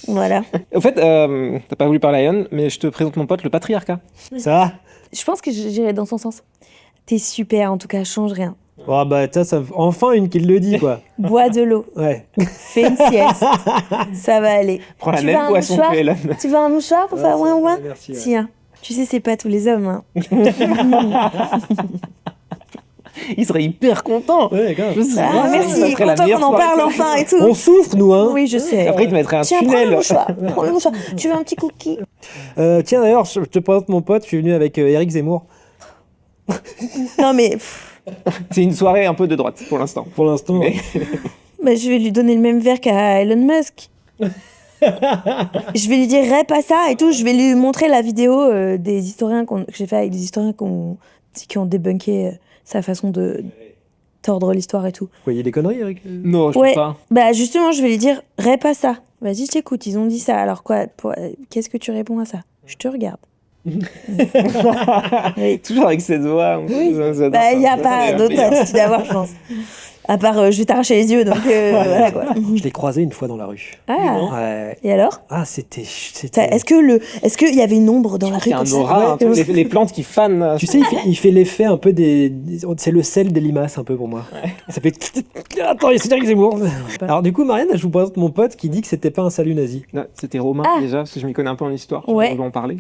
Voilà. Au fait, t'as pas voulu parler à Ion, mais je te présente mon pote, le patriarcat. Ça Je pense que j'irais dans son sens. T'es super, en tout cas, change rien. Oh, bah, ça, enfin une qui le dit, quoi. Bois de l'eau, Ouais. fais une sieste, ça va aller. Prends la Tu veux même un boisson mouchoir que Elon. Tu veux un mouchoir pour faire ouin ouin? Merci. Ouais. Tiens, tu sais, c'est pas tous les hommes. Hein. Il serait hyper content. Ouais, grave. Ah, merci, ça serait la content meilleure qu'on en soirée. parle enfin et tout. On souffre, nous, hein. Oui, je sais. Après, il te mettrait un Tiens, prends le tunnel. mouchoir. Prends le mouchoir. Tu veux un petit cookie? Tiens, d'ailleurs, je te présente mon pote, je suis venu avec Eric Zemmour, Non, mais C'est une soirée un peu de droite, pour l'instant. pour l'instant. Mais- bah, je vais lui donner le même verre qu'à Elon Musk. Je vais lui dire rêve pas ça et tout. Je vais lui montrer la vidéo des historiens que j'ai fait avec des historiens qui ont débunké sa façon de tordre l'histoire et tout. Vous voyez des conneries, Eric Non, je Ouais. pense pas. Bah justement, je vais lui dire rêve pas ça. Vas-y, je t'écoute. Ils ont dit ça. Alors quoi qu'est-ce que tu réponds à ça? Je te regarde. Oui. Toujours avec cette voix. Bah il y a pas d'autre attitude à avoir, je pense. À part je vais t'arracher les yeux, donc voilà quoi. Je l'ai croisé une fois dans la rue. Ah. Ouais. Et alors? Ah, c'était. Est-ce qu'il y avait une ombre dans la rue Il y a un comme ça? aura, Ouais. les plantes qui fanent. Tu sais, il fait l'effet un peu des. C'est le sel des limaces, un peu pour moi. Ça fait. Attends, c'est Eric Zemmour. Alors, du coup, Marianne, je vous présente mon pote qui dit que c'était pas un salut nazi. Non, c'était Romain Ah. déjà, parce que je m'y connais un peu en histoire. Ouais. On va en parler.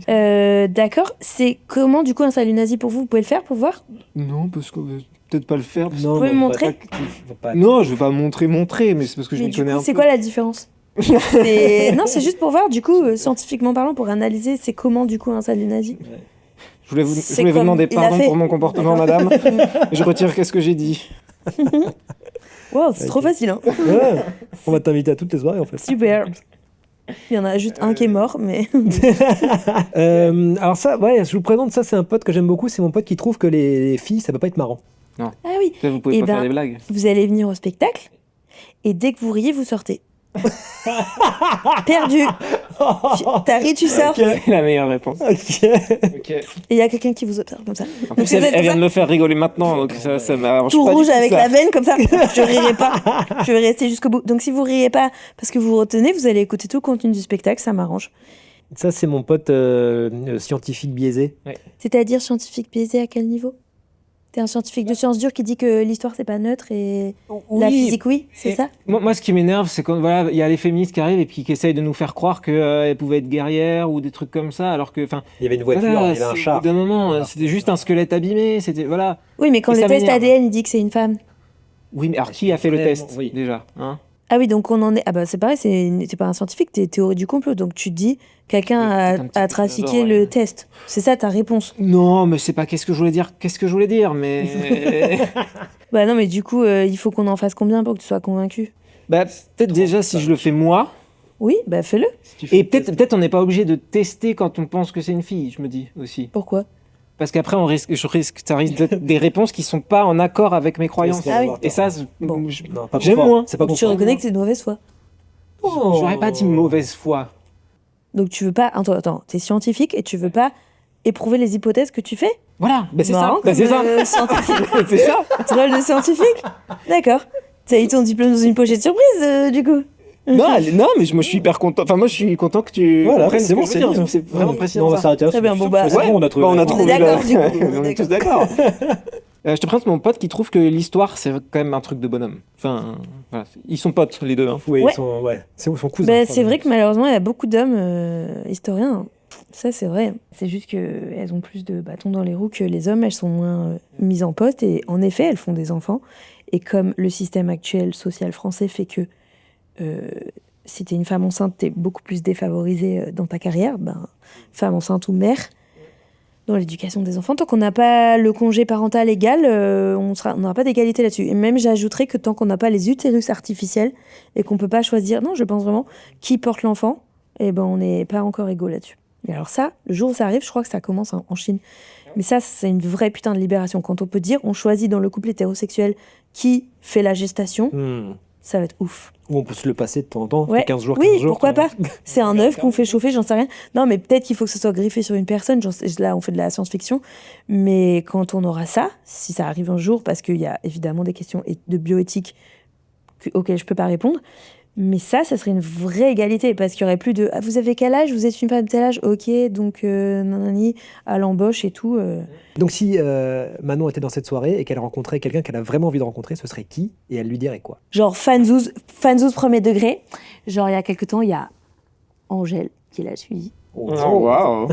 D'accord. C'est comment du coup un salut nazi pour vous? Vous pouvez le faire pour voir? Non, parce que peut-être pas le faire. Non, pouvez mais me pas- montrer pas- Non, je vais pas montrer, mais c'est parce que je Mais m'y du connais coup, un c'est peu. quoi la différence? Non, c'est juste pour voir, du coup, scientifiquement parlant, pour analyser, c'est comment du coup un salut nazi? Je voulais vous C'est demander comme il a pardon fait. pour mon comportement, madame. Je retire qu'est-ce que j'ai dit. Wow, c'est trop facile, hein. Ouais. On va t'inviter à toutes les soirées, en fait. Super. Il y en a juste un qui est mort, mais. Alors, ça, ouais, je vous présente ça, c'est un pote que j'aime beaucoup. C'est mon pote qui trouve que les filles, ça peut pas être marrant. Ah oui. Là, vous pouvez Eh pas ben, faire des blagues. Vous allez venir au spectacle, et dès que vous riez, vous sortez. Perdu. T'as ri, tu sors. C'est la meilleure réponse. Ok. Ok. Et il y a quelqu'un qui vous observe comme ça. En plus, si vous êtes elle vient comme de me faire rigoler maintenant, donc ça m'arrange tout pas du rouge tout, avec ça. la veine comme ça, je rirai pas. Je vais rester jusqu'au bout. Donc si vous riez pas parce que vous retenez, vous allez écouter tout le contenu du spectacle, ça m'arrange. Ça, c'est mon pote scientifique biaisé. C'est-à-dire scientifique biaisé à quel niveau? T'es un scientifique de sciences dures qui dit que l'histoire c'est pas neutre et la physique oui, c'est Et ça? Moi, ce qui m'énerve, c'est quand voilà, il y a les féministes qui arrivent et puis qui essayent de nous faire croire qu'elles pouvaient être guerrières ou des trucs comme ça, alors que, enfin, Il y avait une voiture, voilà, il y avait un c'est- char. D'un moment, c'était juste un squelette abîmé, c'était voilà. Oui, mais quand Et le ça test m'énerve. ADN il dit que c'est une femme. Oui, mais alors qui a fait le Vraiment, test oui. déjà, hein? Ah oui, donc on en est. Ah bah c'est pareil, t'es pas un scientifique, t'es théorie du complot. Donc tu te dis, quelqu'un Oui, a, peut-être un petit a peu trafiqué d'abord, le ouais. test. C'est ça ta réponse. Non, mais c'est pas qu'est-ce que je voulais dire. Qu'est-ce que je voulais dire, mais Bah non, mais du coup, il faut qu'on en fasse combien pour que tu sois convaincu? bah peut-être déjà si je le fais moi. Oui, bah fais-le. Et peut-être on n'est pas obligé de tester quand on pense que c'est une fille, je me dis aussi. Pourquoi? Parce qu'après ça risque d'être des réponses qui sont pas en accord avec mes croyances. Ah oui. Et ça, Bon. Non, pas j'aime confort. moins. C'est pas Donc tu confort. reconnais que c'est de mauvaise foi. J'aurais pas dit mauvaise foi. Donc tu veux pas. Attends, t'es scientifique et tu veux pas éprouver les hypothèses que tu fais? Voilà, bah c'est ça. Marrant Bah, c'est ça. comme, scientifique. C'est ça. Drôle de scientifique. D'accord. T'as eu ton diplôme dans une pochette surprise, du coup. Non, non, mais moi je suis hyper content. Enfin, moi je suis content que tu Voilà, comprennes c'est ce bon, que je c'est veux dire. bien. C'est vraiment Non, précisément on va ça. s'arrêter là. Très bien, bon, bah, C'est bon, on a trouvé. Bah, on a la trouvé d'accord, du coup, on est tous d'accord. Je te présente mon pote qui trouve que l'histoire c'est quand même un truc de bonhomme. Enfin, voilà. Ils sont potes les deux. Hein. Oui, Ouais. c'est son cousin. Bah, c'est vrai que malheureusement, il y a beaucoup d'hommes historiens. Ça, c'est vrai. C'est juste qu'elles ont plus de bâtons dans les roues que les hommes. Elles sont moins mises en poste. Et en effet, elles font des enfants. Et comme le système actuel social français fait que si t'es une femme enceinte, t'es beaucoup plus défavorisée dans ta carrière, ben, femme enceinte ou mère, dans l'éducation des enfants, tant qu'on n'a pas le congé parental égal, on n'aura pas d'égalité là-dessus. Et même, j'ajouterais que tant qu'on n'a pas les utérus artificiels et qu'on peut pas choisir, non, je pense vraiment, qui porte l'enfant, eh ben, on n'est pas encore égaux là-dessus. Et alors ça, le jour où ça arrive, je crois que ça commence en Chine. Mais ça, c'est une vraie putain de libération. Quand on peut dire, on choisit dans le couple hétérosexuel qui fait la gestation, ça va être ouf. Ou on peut se le passer de temps en temps, Ouais. 15 jours, Oui, 15 jours. pourquoi pas. C'est un œuf qu'on fait chauffer, j'en sais rien. Non, mais peut-être qu'il faut que ce soit griffé sur une personne. Là, on fait de la science-fiction. Mais quand on aura ça, si ça arrive un jour, parce qu'il y a évidemment des questions de bioéthique auxquelles je peux pas répondre, mais ça serait une vraie égalité, parce qu'il y aurait plus de vous avez quel âge, vous êtes une femme de tel âge, ok, donc nanani, à l'embauche et tout. Donc si Manon était dans cette soirée et qu'elle rencontrait quelqu'un qu'elle a vraiment envie de rencontrer, ce serait qui? Et elle lui dirait quoi? Genre fanzouz premier degré. Genre il y a quelque temps, il y a Angèle qui l'a suivi. Oh, waouh.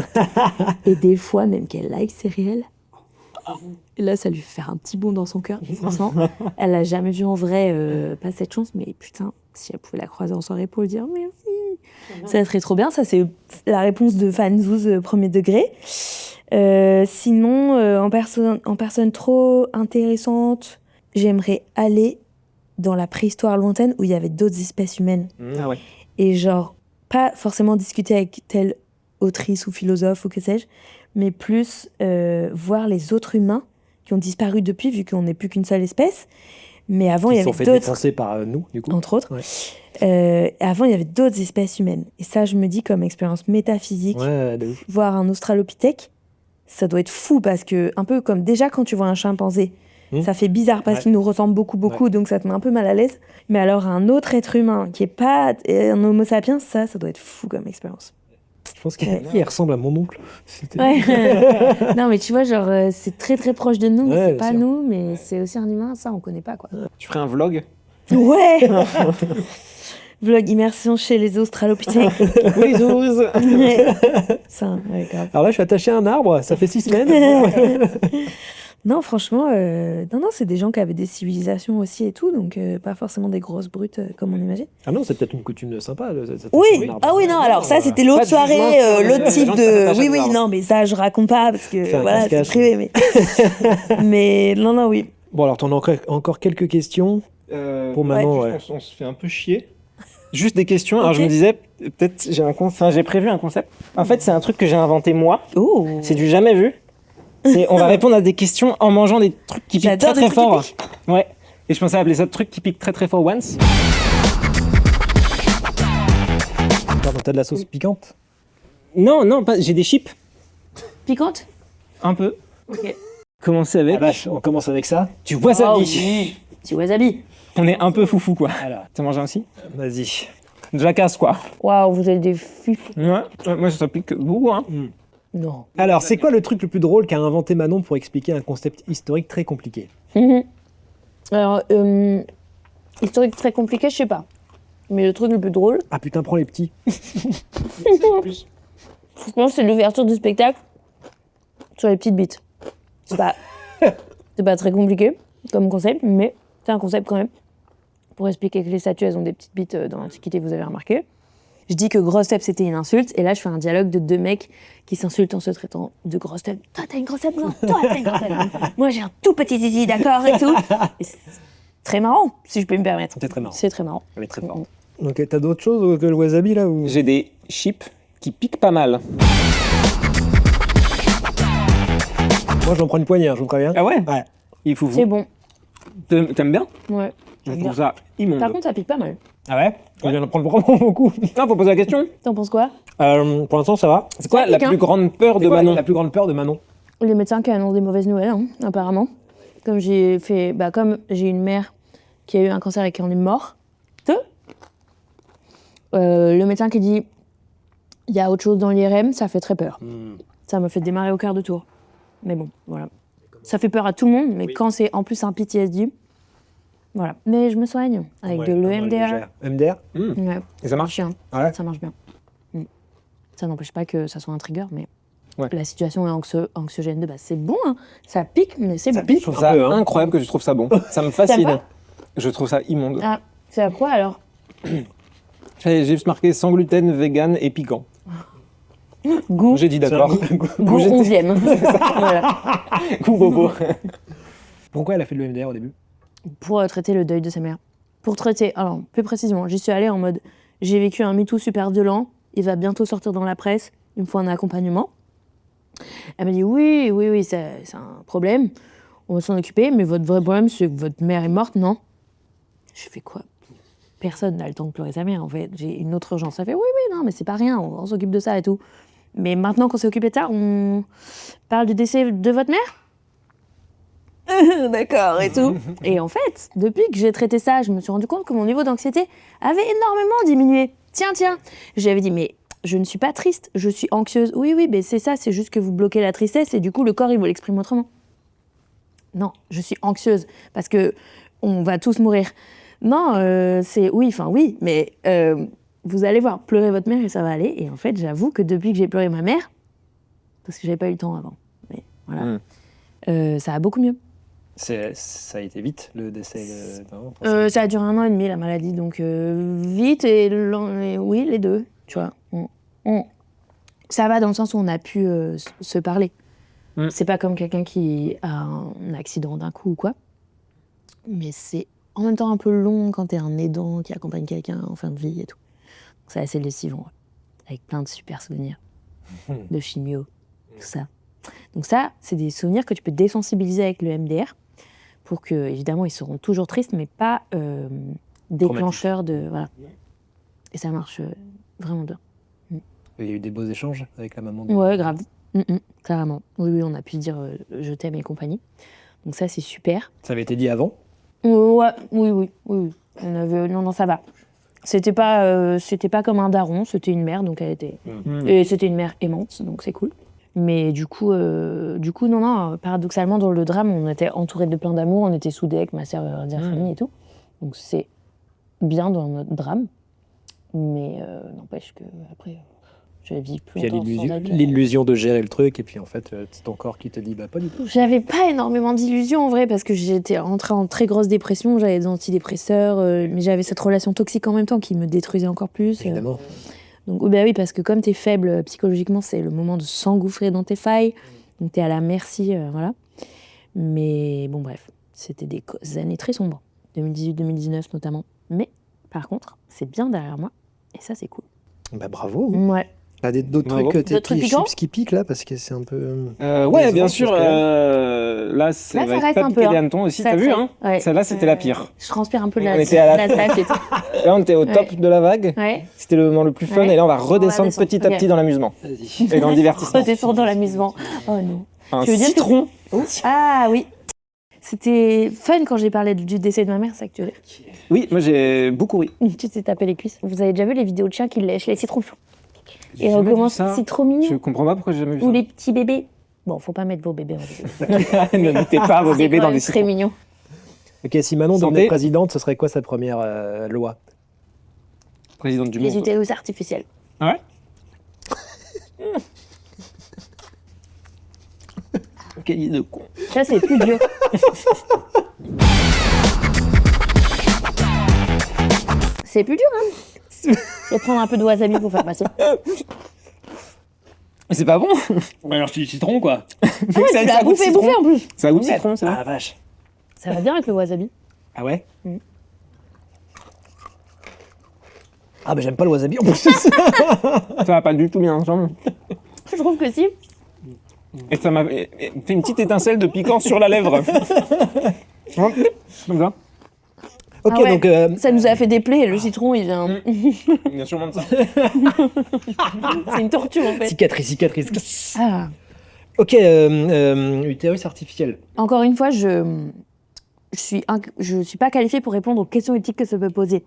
Et des fois même qu'elle like ses réels. Et là, ça lui fait faire un petit bond dans son cœur. Franchement, elle l'a jamais vu en vrai, pas cette chance, mais putain, si elle pouvait la croiser en soirée pour lui dire merci, ça serait trop bien. Ça, c'est la réponse de fanzouz premier degré. Sinon, en personne trop intéressante, j'aimerais aller dans la préhistoire lointaine où il y avait d'autres espèces humaines. Ah ouais. Et genre, pas forcément discuter avec telle autrice ou philosophe ou que sais-je, mais plus voir les autres humains qui ont disparu depuis, vu qu'on n'est plus qu'une seule espèce. Mais avant, il y Ils sont avait fait d'autres, défoncer par nous, du coup. entre autres. Ouais. Avant, il y avait d'autres espèces humaines. Et ça, je me dis, comme expérience métaphysique, Ouais, de ouf. voir un australopithèque, ça doit être fou, parce que, un peu comme déjà quand tu vois un chimpanzé, ça fait bizarre parce qu'il nous ressemble beaucoup, donc ça te met un peu mal à l'aise. Mais alors, un autre être humain qui est pas un homo sapiens, ça doit être fou comme expérience. Je pense qu'il ressemble à mon oncle. Ouais. Non, mais tu vois, genre, c'est très très proche de nous. Ouais, C'est pas sûr. nous, mais c'est aussi un humain, ça, on connaît pas, quoi. Tu ferais un vlog? Ouais. Vlog immersion chez les australopithèques. Oui, zouz. Ça, ouais, grave. Alors là, je suis attaché à un arbre, ça fait 6 semaines. Non, franchement, non, c'est des gens qui avaient des civilisations aussi et tout, donc pas forcément des grosses brutes comme on imagine. Ah non, c'est peut-être une coutume sympa. Oui, ah oui, non, alors ça, c'était l'autre Pas de soirée, jugement sur l'autre les type gens qui s'attachent à Oui, des arbres. non, mais ça, je raconte pas, parce que Fais un voilà, c'est cache-cache. privé, mais... mais non, oui. Bon, alors, t'en as encore quelques questions pour Manon. Ouais. On se fait un peu chier. Juste des questions. Alors Ok. je me disais, peut-être j'ai prévu un concept. En fait, c'est un truc que j'ai inventé moi. Oh. C'est du jamais vu. On va répondre à des questions en mangeant des trucs qui piquent J'adore très des très trucs fort. qui Ouais. Et je pensais appeler ça trucs qui piquent très très fort once. Pardon, t'as de la sauce piquante? Non, pas. J'ai des chips. Piquante. Un peu. Ok. Commencer avec Ah vache, on commence avec ça. du wasabi. Oh, oui. Petit wasabi. On est un peu foufou quoi. Alors, T'as mangé aussi? vas-y. Jacasse quoi. Waouh, vous avez des fifs. Ouais. Moi ça pique beaucoup hein. Non. Alors, c'est quoi le truc le plus drôle qu'a inventé Manon pour expliquer un concept historique très compliqué? Alors, historique très compliqué, je sais pas. Mais le truc le plus drôle, Ah putain, prends les petits. franchement, c'est l'ouverture du spectacle sur les petites bites. C'est pas très compliqué comme concept, mais c'est un concept quand même. Pour expliquer que les statues, elles ont des petites bites dans l'Antiquité, vous avez remarqué. Je dis que grosse tête, c'était une insulte, et là, je fais un dialogue de deux mecs qui s'insultent en se traitant de grosse tête. Toi, t'as une grosse tête, non, toi, t'as une grosse tête. Moi, j'ai un tout petit zizi, d'accord, et tout. Et c'est très marrant, si je peux me permettre. C'est très marrant. C'est très marrant. Elle est très forte. Ok, t'as d'autres choses que le wasabi là ou... J'ai des chips qui piquent pas mal. Moi, j'en prends une poignée, je vous préviens. Ah ouais? Ouais. Il faut C'est bon, T'aimes bien? ouais. Je Bien. trouve ça immonde. Par contre, ça pique pas mal. Ah ouais? Je viens d'en prendre vraiment beaucoup. Non, faut poser la question. T'en penses quoi? Pour l'instant, ça va. C'est quoi Ça la pique, plus hein. grande peur de C'est quoi Manon? la plus grande peur de Manon? Les médecins qui annoncent des mauvaises nouvelles, hein, apparemment. Comme j'ai une mère qui a eu un cancer et qui en est morte, le médecin qui dit il y a autre chose dans l'IRM, ça fait très peur. Ça me fait démarrer au quart de tour. Mais bon, voilà. Ça fait peur à tout le monde, mais quand c'est en plus un PTSD, voilà. Mais je me soigne avec de l'EMDR. MDR? Ouais, Et ça marche? chien, Ah ouais? ça marche bien. Ça n'empêche pas que ça soit un trigger, mais Ouais. la situation est anxiogène de base. C'est bon, hein. Ça pique, mais c'est bon. Je trouve ça Un peu, hein. incroyable que je trouve ça bon. Ça me T'aimes fascine. pas Je trouve ça immonde. Ah, c'est à quoi alors? J'ai juste marqué sans gluten, vegan et piquant. Goût, J'ai dit d'accord. goût j'étais- 11e. Voilà. Goût bobo. Pourquoi elle a fait de l'EMDR au début? Pour traiter le deuil de sa mère. Pour traiter, plus précisément, j'y suis allée en mode j'ai vécu un MeToo super violent, il va bientôt sortir dans la presse, il me faut un accompagnement. Elle m'a dit oui, c'est un problème, on va s'en occuper, mais votre vrai problème, c'est que votre mère est morte, non? Je fais quoi? Personne n'a le temps de pleurer sa mère, en fait. J'ai une autre urgence. Ça fait oui, non, mais c'est pas rien, on s'occupe de ça et tout. Mais maintenant qu'on s'est occupé de ça, on parle du décès de votre mère? D'accord, et tout. Et en fait, depuis que j'ai traité ça, je me suis rendu compte que mon niveau d'anxiété avait énormément diminué. Tiens, j'avais dit, mais je ne suis pas triste, je suis anxieuse. Oui, mais c'est ça, c'est juste que vous bloquez la tristesse et du coup, le corps, il vous l'exprime autrement. Non, je suis anxieuse parce que on va tous mourir. Non, oui, mais vous allez voir, pleurer votre mère et ça va aller. Et en fait, j'avoue que depuis que j'ai pleuré ma mère, parce que j'avais pas eu le temps avant, mais voilà, ça va beaucoup mieux. Ça a été vite, le décès de... Ça a duré 1 an et demi, la maladie, donc vite et oui, les deux, tu vois. Ça va dans le sens où on a pu se parler. C'est pas comme quelqu'un qui a un accident d'un coup ou quoi, mais c'est en même temps un peu long quand t'es un aidant qui accompagne quelqu'un en fin de vie et tout. C'est assez lessivant, avec plein de super souvenirs, de chimio, tout ça. Donc ça, c'est des souvenirs que tu peux désensibiliser avec le MDR, pour que, évidemment, ils seront toujours tristes, mais pas déclencheurs de... Voilà. Et ça marche vraiment bien. Il y a eu des beaux échanges avec la maman Ouais, grave. Carrément. Oui, on a pu se dire je t'aime et compagnie. Donc ça, c'est super. Ça avait été dit avant? Ouais, oui. On avait... Non, ça va. C'était pas comme un daron, c'était une mère, donc elle était... Et c'était une mère aimante, donc c'est cool. Mais du coup, non, paradoxalement, dans le drame, on était entourés de plein d'amour, on était soudés avec ma sœur, famille et tout. Donc c'est bien dans notre drame, mais n'empêche que après, je vis plus longtemps sans elle. Il y a l'illusion de gérer le truc, et puis en fait, c'est ton corps qui te dit pas du tout. J'avais pas énormément d'illusions en vrai, parce que j'étais entrée en très grosse dépression, j'avais des antidépresseurs, mais j'avais cette relation toxique en même temps qui me détruisait encore plus. Évidemment. Donc oui, parce que comme t'es faible psychologiquement, c'est le moment de s'engouffrer dans tes failles, donc t'es à la merci, voilà. Mais bon, bref, c'était des années très sombres, 2018-2019 notamment. Mais par contre, c'est bien derrière moi, et ça, c'est cool. Bah bravo. Ouais. T'as d'autres trucs, tes petits piquants chips qui piquent là, parce que c'est un peu... Ouais, bien sûr. Là, ça va être pas piqué des hannetons aussi, t'as vu, hein? Ouais. Celle-là, c'était la pire. Je transpire un peu de On la était à la- slash et tout. Là, on était au top de la vague. Ouais. C'était le moment le plus fun. Ouais. Et là, on va redescendre redescendre, petit à petit ok. dans l'amusement Vas-y. et dans le divertissement. Redescendre dans l'amusement. Oh non. Un Tu veux dire que- citron. Ah oui. C'était fun quand j'ai parlé du décès de ma mère, c'est ça que tu veux dire. Oui, moi, j'ai beaucoup ri. Tu t'es tapé les cuisses. Vous avez déjà vu les vidéos de chiens qui lèchent les citrons? J'ai Et jamais vu recommence, ça. c'est trop mignon. Je comprends pas pourquoi j'ai jamais vu Ou ça. les petits bébés. Bon, faut pas mettre vos bébés en vidéo. Ne mettez pas vos C'est bébés quand dans même des très citrons. mignon. Ok, si Manon Santé. devenait présidente, ce serait quoi sa première loi? Présidente du Les monde. utérus artificiels. Ah ouais. Quelle idée de con. Ça, c'est plus dur. C'est plus dur, hein. Je vais prendre un peu de wasabi pour faire passer. Mais c'est pas bon. Ouais, alors je dis citron, quoi. Ah ouais, ça- tu ça l'as goûte bouffé citron. en plus. Ça goûte citron, c'est Ah vrai. la vache. Ça va bien avec le wasabi. Ah ouais? Mm. Ah bah j'aime pas le wasabi en plus. Ça va pas du tout bien, genre. Je trouve que si. Et ça m'a fait une petite étincelle de piquant sur la lèvre. Comme ça. Ok, Ah ouais. donc... Ça nous a fait des plaies. Le citron, il vient. Il y a sûrement de ça. C'est une torture en fait. cicatrice. Ah. Ok, utérus artificiel. Encore une fois, je suis pas qualifiée pour répondre aux questions éthiques que ça peut poser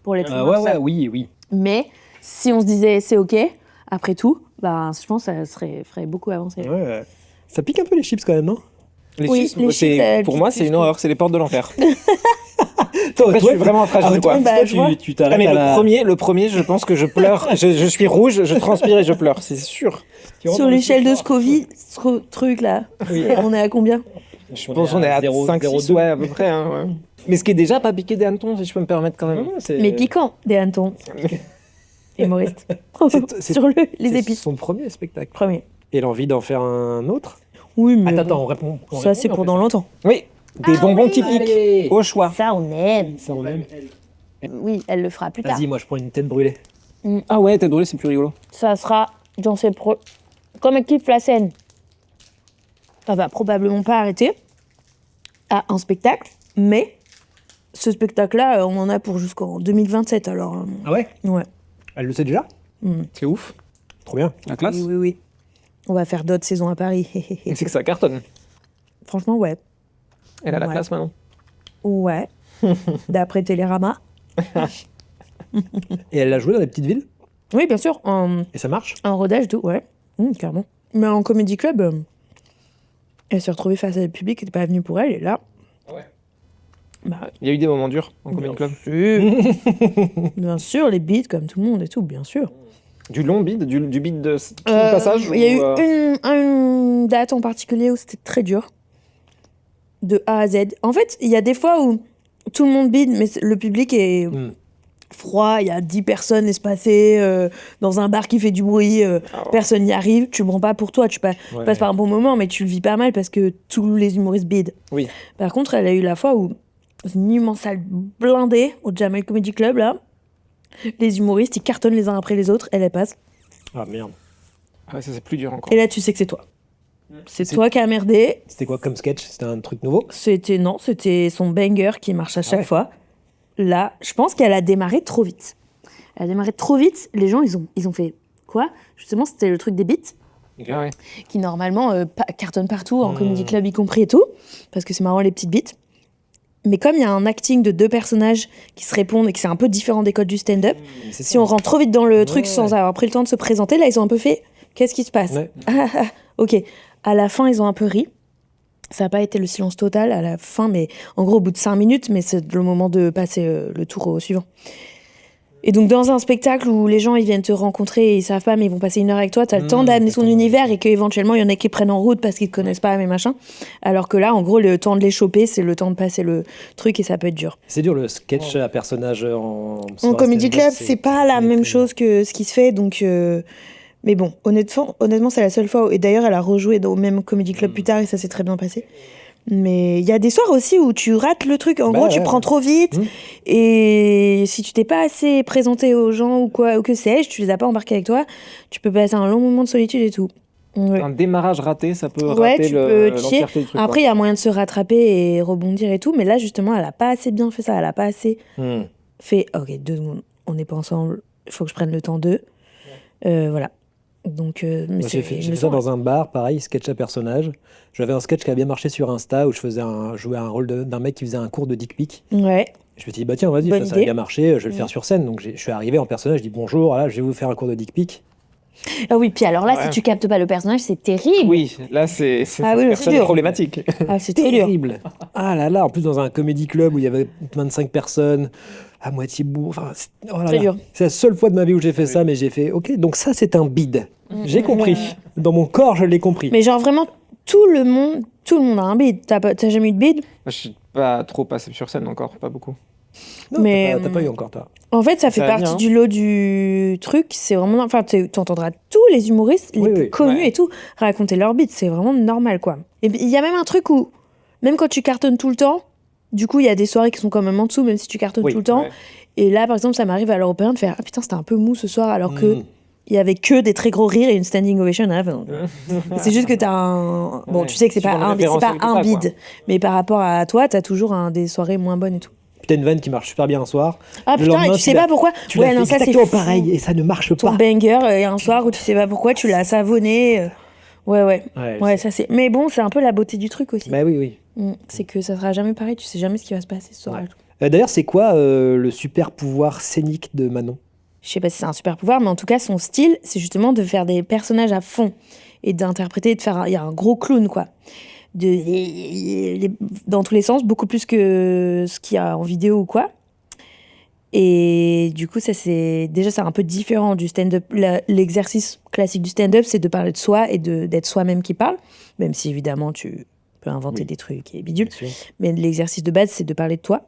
pour l'être humain. Ouais, tout ça. oui. Mais si on se disait c'est ok, après tout, bah, je pense que ça ferait beaucoup avancer. Ouais. Ça pique un peu les chips quand même, non? Les Oui, chips, les chips, ça pour pique moi, plus c'est une que- horreur. C'est les portes de l'enfer. Toi, Après, je suis vraiment fragile, quoi. Bah, je vois. tu Ah, t'arrêtes mais à la... le premier, je pense que je pleure. Je suis rouge, je transpire et je pleure, c'est sûr. Sur l'échelle de Scoville, ce truc là, on est à combien? Je pense qu'on est à 5-6, ouais, à peu près. Hein, ouais. Mais ce qui est déjà pas piqué des hannetons, si je peux me permettre quand même. Mais piquant, des hannetons. Humoriste. c'est- Sur les C'est épices. son premier spectacle. Premier. Et l'envie d'en faire un autre? Oui, mais Attends, on répond. ça c'est pour dans longtemps. Oui, des bonbons qui piquent, Allez. au choix. Ça on aime. Ça, on aime. Oui, elle le fera plus tard. Vas-y, moi je prends une tête brûlée. Ah ouais, tête brûlée, c'est plus rigolo. Ça sera Comme elle kiffe la scène, elle va probablement pas arrêter à un spectacle, mais ce spectacle-là, on en a pour jusqu'en 2027, alors... Ah ouais? Ouais. Elle le sait déjà? C'est ouf. Trop bien. La classe. Oui. On va faire d'autres saisons à Paris. Et c'est que ça cartonne. Franchement, ouais. Elle a la Ouais. classe maintenant. Ouais. D'après Télérama. Et elle l'a joué dans les petites villes? Oui, bien sûr. Et ça marche? En rodage, tout, ouais. Carrément. Mais en comédie club, elle s'est retrouvée face à le public qui n'était pas venu pour elle, et là... Ouais. Bah, Il y a eu des moments durs en comédie club. bien sûr, les beats, comme tout le monde et tout, bien sûr. Du long bid, du bid de tout le passage. Il y a ou, eu une date en particulier où c'était très dur. De A à Z. En fait, il y a des fois où tout le monde bide, mais le public est froid, il y a 10 personnes espacées dans un bar qui fait du bruit, personne n'y arrive, tu le prends pas pour toi, tu passes par un bon moment, mais tu le vis pas mal parce que tous les humoristes bident. Oui. Par contre, elle a eu la fois où, dans une immense salle blindée, au Jamel Comedy Club, là, les humoristes, ils cartonnent les uns après les autres, elle passe. Ah merde. Ah ouais, ça c'est plus dur encore. Et là, tu sais que c'est toi. C'est toi qui as merdé. C'était quoi comme sketch? C'était un truc nouveau? C'était son banger qui marche à chaque fois. Là, je pense qu'elle a démarré trop vite. Elle a démarré trop vite. Les gens, ils ont fait quoi? Justement, c'était le truc des beats Ah ouais. qui normalement cartonnent partout, en comedy club y compris et tout, parce que c'est marrant les petites beats. Mais comme il y a un acting de 2 personnages qui se répondent et que c'est un peu différent des codes du stand-up, si on rentre trop vite dans le truc sans avoir pris le temps de se présenter, là, ils ont un peu fait « Qu'est-ce qui se passe Ouais. Ok. À la fin, ils ont un peu ri. Ça n'a pas été le silence total à la fin, mais en gros, au bout de 5 minutes, mais c'est le moment de passer le tour au suivant. Et donc, dans un spectacle où les gens ils viennent te rencontrer et ils savent pas, mais ils vont passer 1 heure avec toi, tu as le temps d'amener ton univers et qu'éventuellement, il y en a qui prennent en route parce qu'ils te connaissent pas, mais machin. Alors que là, en gros, le temps de les choper, c'est le temps de passer le truc et ça peut être dur. C'est dur le sketch à personnage en En comedy stand-up, club, c'est pas la même chose que ce qui se fait, donc... Mais bon, honnêtement, c'est la seule fois. Et d'ailleurs, elle a rejoué au même comedy club plus tard et ça s'est très bien passé. Mais il y a des soirs aussi où tu rates le truc. En gros, tu prends trop vite. Et si tu t'es pas assez présenté aux gens ou quoi, ou que sais-je, tu les as pas embarqués avec toi, tu peux passer un long moment de solitude et tout. Ouais. Un démarrage raté, ça peut Ouais, rater tu peux chier. l'entièreté du truc. Après, il y a moyen de se rattraper et rebondir et tout. Mais là, justement, elle a pas assez bien fait ça. Elle a pas assez fait. Ok, 2 secondes. On n'est pas ensemble. Il faut que je prenne le temps d'eux. Voilà. Donc, mais Moi, j'ai fait ça dans un bar, pareil, sketch à personnage. J'avais un sketch qui a bien marché sur Insta où je jouais un rôle d'un mec qui faisait un cours de dick pic. Ouais. Je me suis dit, bah tiens, vas-y, Bonne ça a idée. bien marché, je vais le faire sur scène. Donc je suis arrivé en personnage, je dis bonjour, là, je vais vous faire un cours de dick pic. Ah oui, puis alors là, Ouais. si tu captes pas le personnage, c'est terrible. Oui, là c'est Ah oui, personne c'est dur. problématique. Ah, c'est très dur. Terrible. Ah là là, en plus dans un comédie club où il y avait 25 personnes, à moitié bourre. Enfin, oh là Très là. dur. C'est la seule fois de ma vie où j'ai fait ça, mais j'ai fait, ok, donc ça c'est un bide. J'ai compris. Dans mon corps, je l'ai compris. Mais genre vraiment, tout le monde a un bide. T'as jamais eu de bide? Je suis pas trop passé sur scène encore, pas beaucoup. Non, mais, t'as pas eu encore, toi. En fait, ça fait Ça va partie bien. du lot du truc. C'est vraiment... Enfin, t'entendras tous les humoristes, les Oui, plus oui. connus Ouais. et tout, raconter leur bide. C'est vraiment normal, quoi. Et il y a même un truc où, même quand tu cartonnes tout le temps, du coup, il y a des soirées qui sont quand même en dessous, même si tu cartonnes Oui, tout le temps. ouais. Et là, par exemple, ça m'arrive à l'Européen de faire « Ah putain, c'était un peu mou ce soir », alors que... Il y avait que des très gros rires et une standing ovation à la fin. C'est juste que t'as un... Bon, Ouais. tu sais que c'est Tu pas prends le un référentiel que t'as, bide. quoi. Mais par rapport à toi, t'as toujours des soirées moins bonnes et tout. Puis t'as une vanne qui marche super bien un soir. Ah Le putain, et lendemain, tu sais l'as- pas pourquoi. Tu l'as fait non, ça c'est exactement fou. pareil et ça ne marche Ton pas. banger, et un soir où tu sais pas pourquoi, tu l'as savonné. Ouais. Ouais, Ouais, ça c'est... Mais bon, c'est un peu la beauté du truc aussi. Bah oui, oui. C'est que ça sera jamais pareil, tu sais jamais ce qui va se passer ce soir. Ouais. D'ailleurs, c'est quoi le super pouvoir scénique de Manon? Je sais pas si c'est un super pouvoir, mais en tout cas, son style, c'est justement de faire des personnages à fond et d'interpréter, de faire... Il y a un gros clown, quoi. Dans tous les sens, beaucoup plus que ce qu'il y a en vidéo ou quoi. Et du coup, ça c'est un peu différent du stand-up. L'exercice classique du stand-up, c'est de parler de soi et d'être soi-même qui parle, même si évidemment tu peux inventer des trucs et bidules. Bien sûr. Mais l'exercice de base, c'est de parler de toi.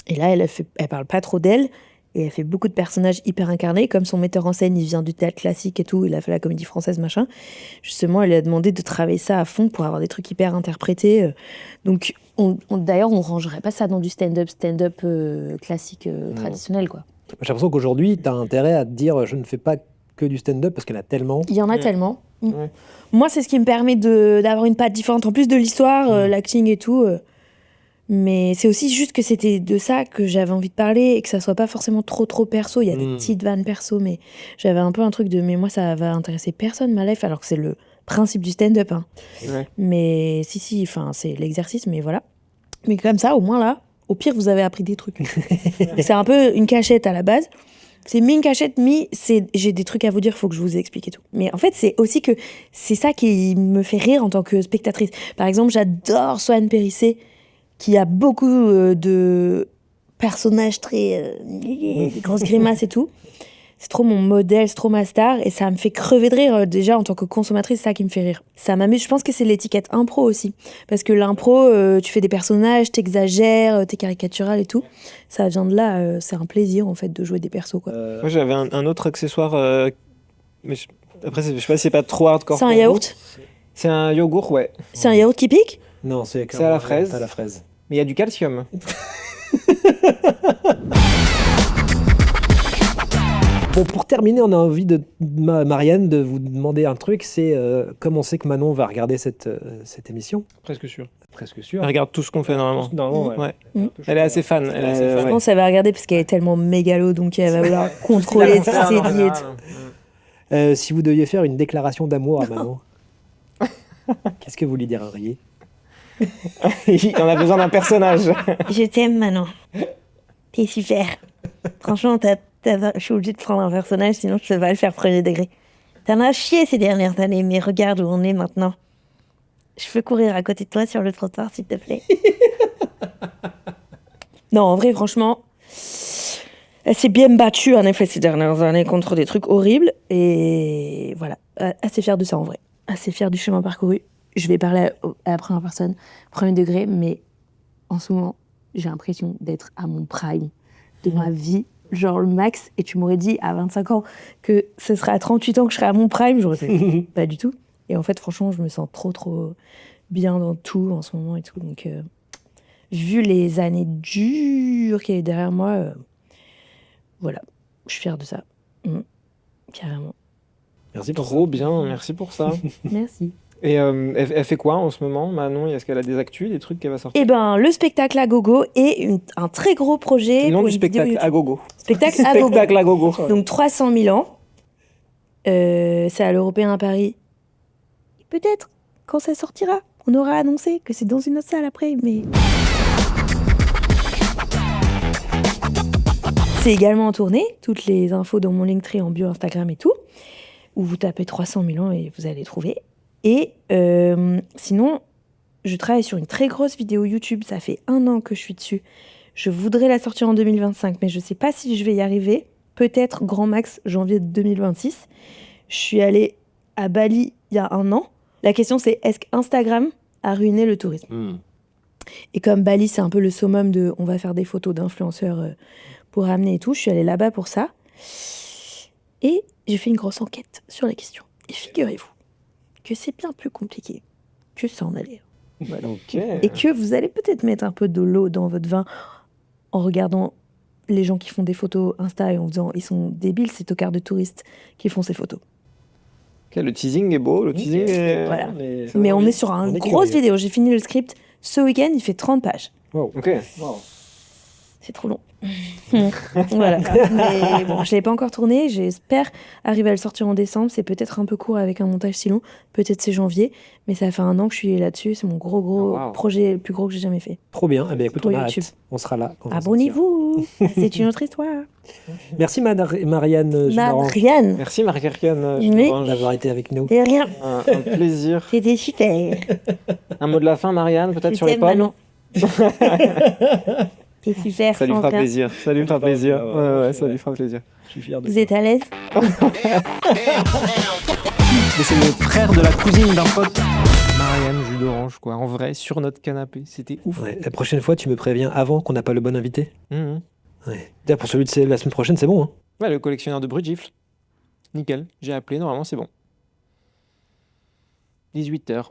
Et là, elle parle pas trop d'elle. Et elle fait beaucoup de personnages hyper incarnés. Comme son metteur en scène, il vient du théâtre classique et tout. Il a fait la comédie française, machin. Justement, elle lui a demandé de travailler ça à fond pour avoir des trucs hyper interprétés. Donc, d'ailleurs, on rangerait pas ça dans du stand-up classique traditionnel, quoi. J'ai l'impression qu'aujourd'hui, tu as intérêt à te dire je ne fais pas que du stand-up parce qu'il y en a tellement. Il y en a tellement. Ouais. Moi, c'est ce qui me permet d'avoir une patte différente, en plus de l'histoire, l'acting et tout. Mais c'est aussi juste que c'était de ça que j'avais envie de parler et que ça soit pas forcément trop perso. Il y a des petites vannes perso, mais j'avais un peu un truc de mais moi ça va intéresser personne ma life, alors que c'est le principe du stand-up. Hein. Ouais. Mais si, enfin c'est l'exercice, mais voilà. Mais comme ça, au moins là, au pire vous avez appris des trucs. C'est un peu une cachette à la base. C'est mi une cachette, j'ai des trucs à vous dire, faut que je vous explique et tout. Mais en fait, c'est aussi que c'est ça qui me fait rire en tant que spectatrice. Par exemple, j'adore Swan Périssé, qui a beaucoup de personnages très... des grosses grimaces et tout. C'est trop mon modèle, c'est trop ma star, et ça me fait crever de rire. Déjà, en tant que consommatrice, c'est ça qui me fait rire. Ça m'amuse, je pense que c'est l'étiquette impro aussi. Parce que l'impro, tu fais des personnages, t'exagères, t'es caricatural et tout. Ça vient de là, c'est un plaisir en fait de jouer des persos, quoi. Moi, j'avais un autre accessoire, mais après, je sais pas si c'est pas trop hardcore. C'est un pour vous. yaourt C'est un yogourt, ouais. C'est un yaourt qui pique Non, c'est à la fraise. À la fraise. Mais il y a du calcium. Bon, pour terminer, on a envie Marianne, de vous demander un truc. C'est comme on sait que Manon va regarder cette émission. Presque sûr. Presque sûr. Elle regarde tout ce qu'on fait normalement. Normalement, ouais. Ouais. Elle est assez fan. Elle est assez fan. Je pense qu'elle va regarder parce qu'elle est tellement mégalo, donc elle va vouloir contrôler ses diètes. Si vous deviez faire une déclaration d'amour à Manon, qu'est-ce que vous lui diriez? On a besoin d'un personnage. Je t'aime, Manon. T'es super. Franchement, je suis obligée de prendre un personnage, sinon je peux pas le faire premier degré. T'en as chié ces dernières années, mais regarde où on est maintenant. Je peux courir à côté de toi sur le trottoir, s'il te plaît. Non, en vrai, franchement, elle s'est bien battue, en effet, ces dernières années contre des trucs horribles. Et voilà, assez fière de ça, en vrai. Assez fière du chemin parcouru. Je vais parler à la première personne, premier degré, mais en ce moment, j'ai l'impression d'être à mon prime de ma vie, genre le max. Et tu m'aurais dit à 25 ans que ce serait à 38 ans que je serais à mon prime, j'aurais fait pas du tout. Et en fait, franchement, je me sens trop bien dans tout en ce moment et tout. Donc, vu les années dures qu'il y a eu derrière moi, voilà, je suis fière de ça. Carrément. Merci pour Trop bien, merci pour ça. Merci. Et elle fait quoi en ce moment, Manon? Est-ce qu'elle a des actus, des trucs qu'elle va sortir? Eh ben, le spectacle à gogo et un très gros projet. Le nom pour du une vidéo spectacle YouTube. à gogo. Spectacle à gogo. Spectacle à gogo. Donc 300 000 ans. C'est à l'Européen à Paris. Et peut-être, quand ça sortira, on aura annoncé que c'est dans une autre salle après, mais... C'est également en tournée. Toutes les infos dans mon Linktree en bio Instagram et tout. Où vous tapez 300 000 ans et vous allez trouver. Et sinon, je travaille sur une très grosse vidéo YouTube. Ça fait 1 an que je suis dessus. Je voudrais la sortir en 2025, mais je ne sais pas si je vais y arriver. Peut-être grand max janvier 2026. Je suis allée à Bali il y a 1 an. La question c'est, est-ce qu'Instagram a ruiné le tourisme? Et comme Bali, c'est un peu le summum de on va faire des photos d'influenceurs pour amener et tout, je suis allée là-bas pour ça. Et j'ai fait une grosse enquête sur la question. Et figurez-vous que c'est bien plus compliqué que ça en a l'air. Voilà. Ok. Et que vous allez peut-être mettre un peu de l'eau dans votre vin en regardant les gens qui font des photos Insta et en disant ils sont débiles, c'est tocards de touristes qui font ces photos. Ok, le teasing est beau, le teasing est... Voilà. Mais on est sur une grosse vidéo. J'ai fini le script ce week-end, il fait 30 pages. Wow. Ok. C'est trop long. Voilà. Mais bon, je ne l'ai pas encore tourné. J'espère arriver à le sortir en décembre. C'est peut-être un peu court avec un montage si long. Peut-être c'est janvier. Mais ça fait 1 an que je suis là-dessus. C'est mon gros projet, le plus gros que j'ai jamais fait. Trop bien. Eh bien, écoute, Pour on a YouTube. hâte. On sera là. quand on Abonnez-vous. C'est une autre histoire. sortira. Merci Marianne Judarange, Marianne. Merci Marie-Carriane Oui. d'avoir été avec nous. De rien. un plaisir. C'était super. Un mot de la fin, Marianne, peut-être sur les t'aime, pommes. Manon. C'est super. Ça lui fera Franklin. plaisir. Ça lui fera plaisir. Ouais, ça lui fera plaisir. Je suis fier de Vous êtes à l'aise? Mais c'est le frère de la cousine d'un pote. Marianne, jus d'orange, quoi. En vrai, sur notre canapé. C'était ouf. Ouais, la prochaine fois, tu me préviens avant qu'on n'a pas le bon invité. Mhm. Ouais. D'ailleurs, pour celui de la semaine prochaine, c'est bon. Hein. Ouais, le collectionneur de bruit de gifle. Nickel. J'ai appelé, normalement, c'est bon. 18h.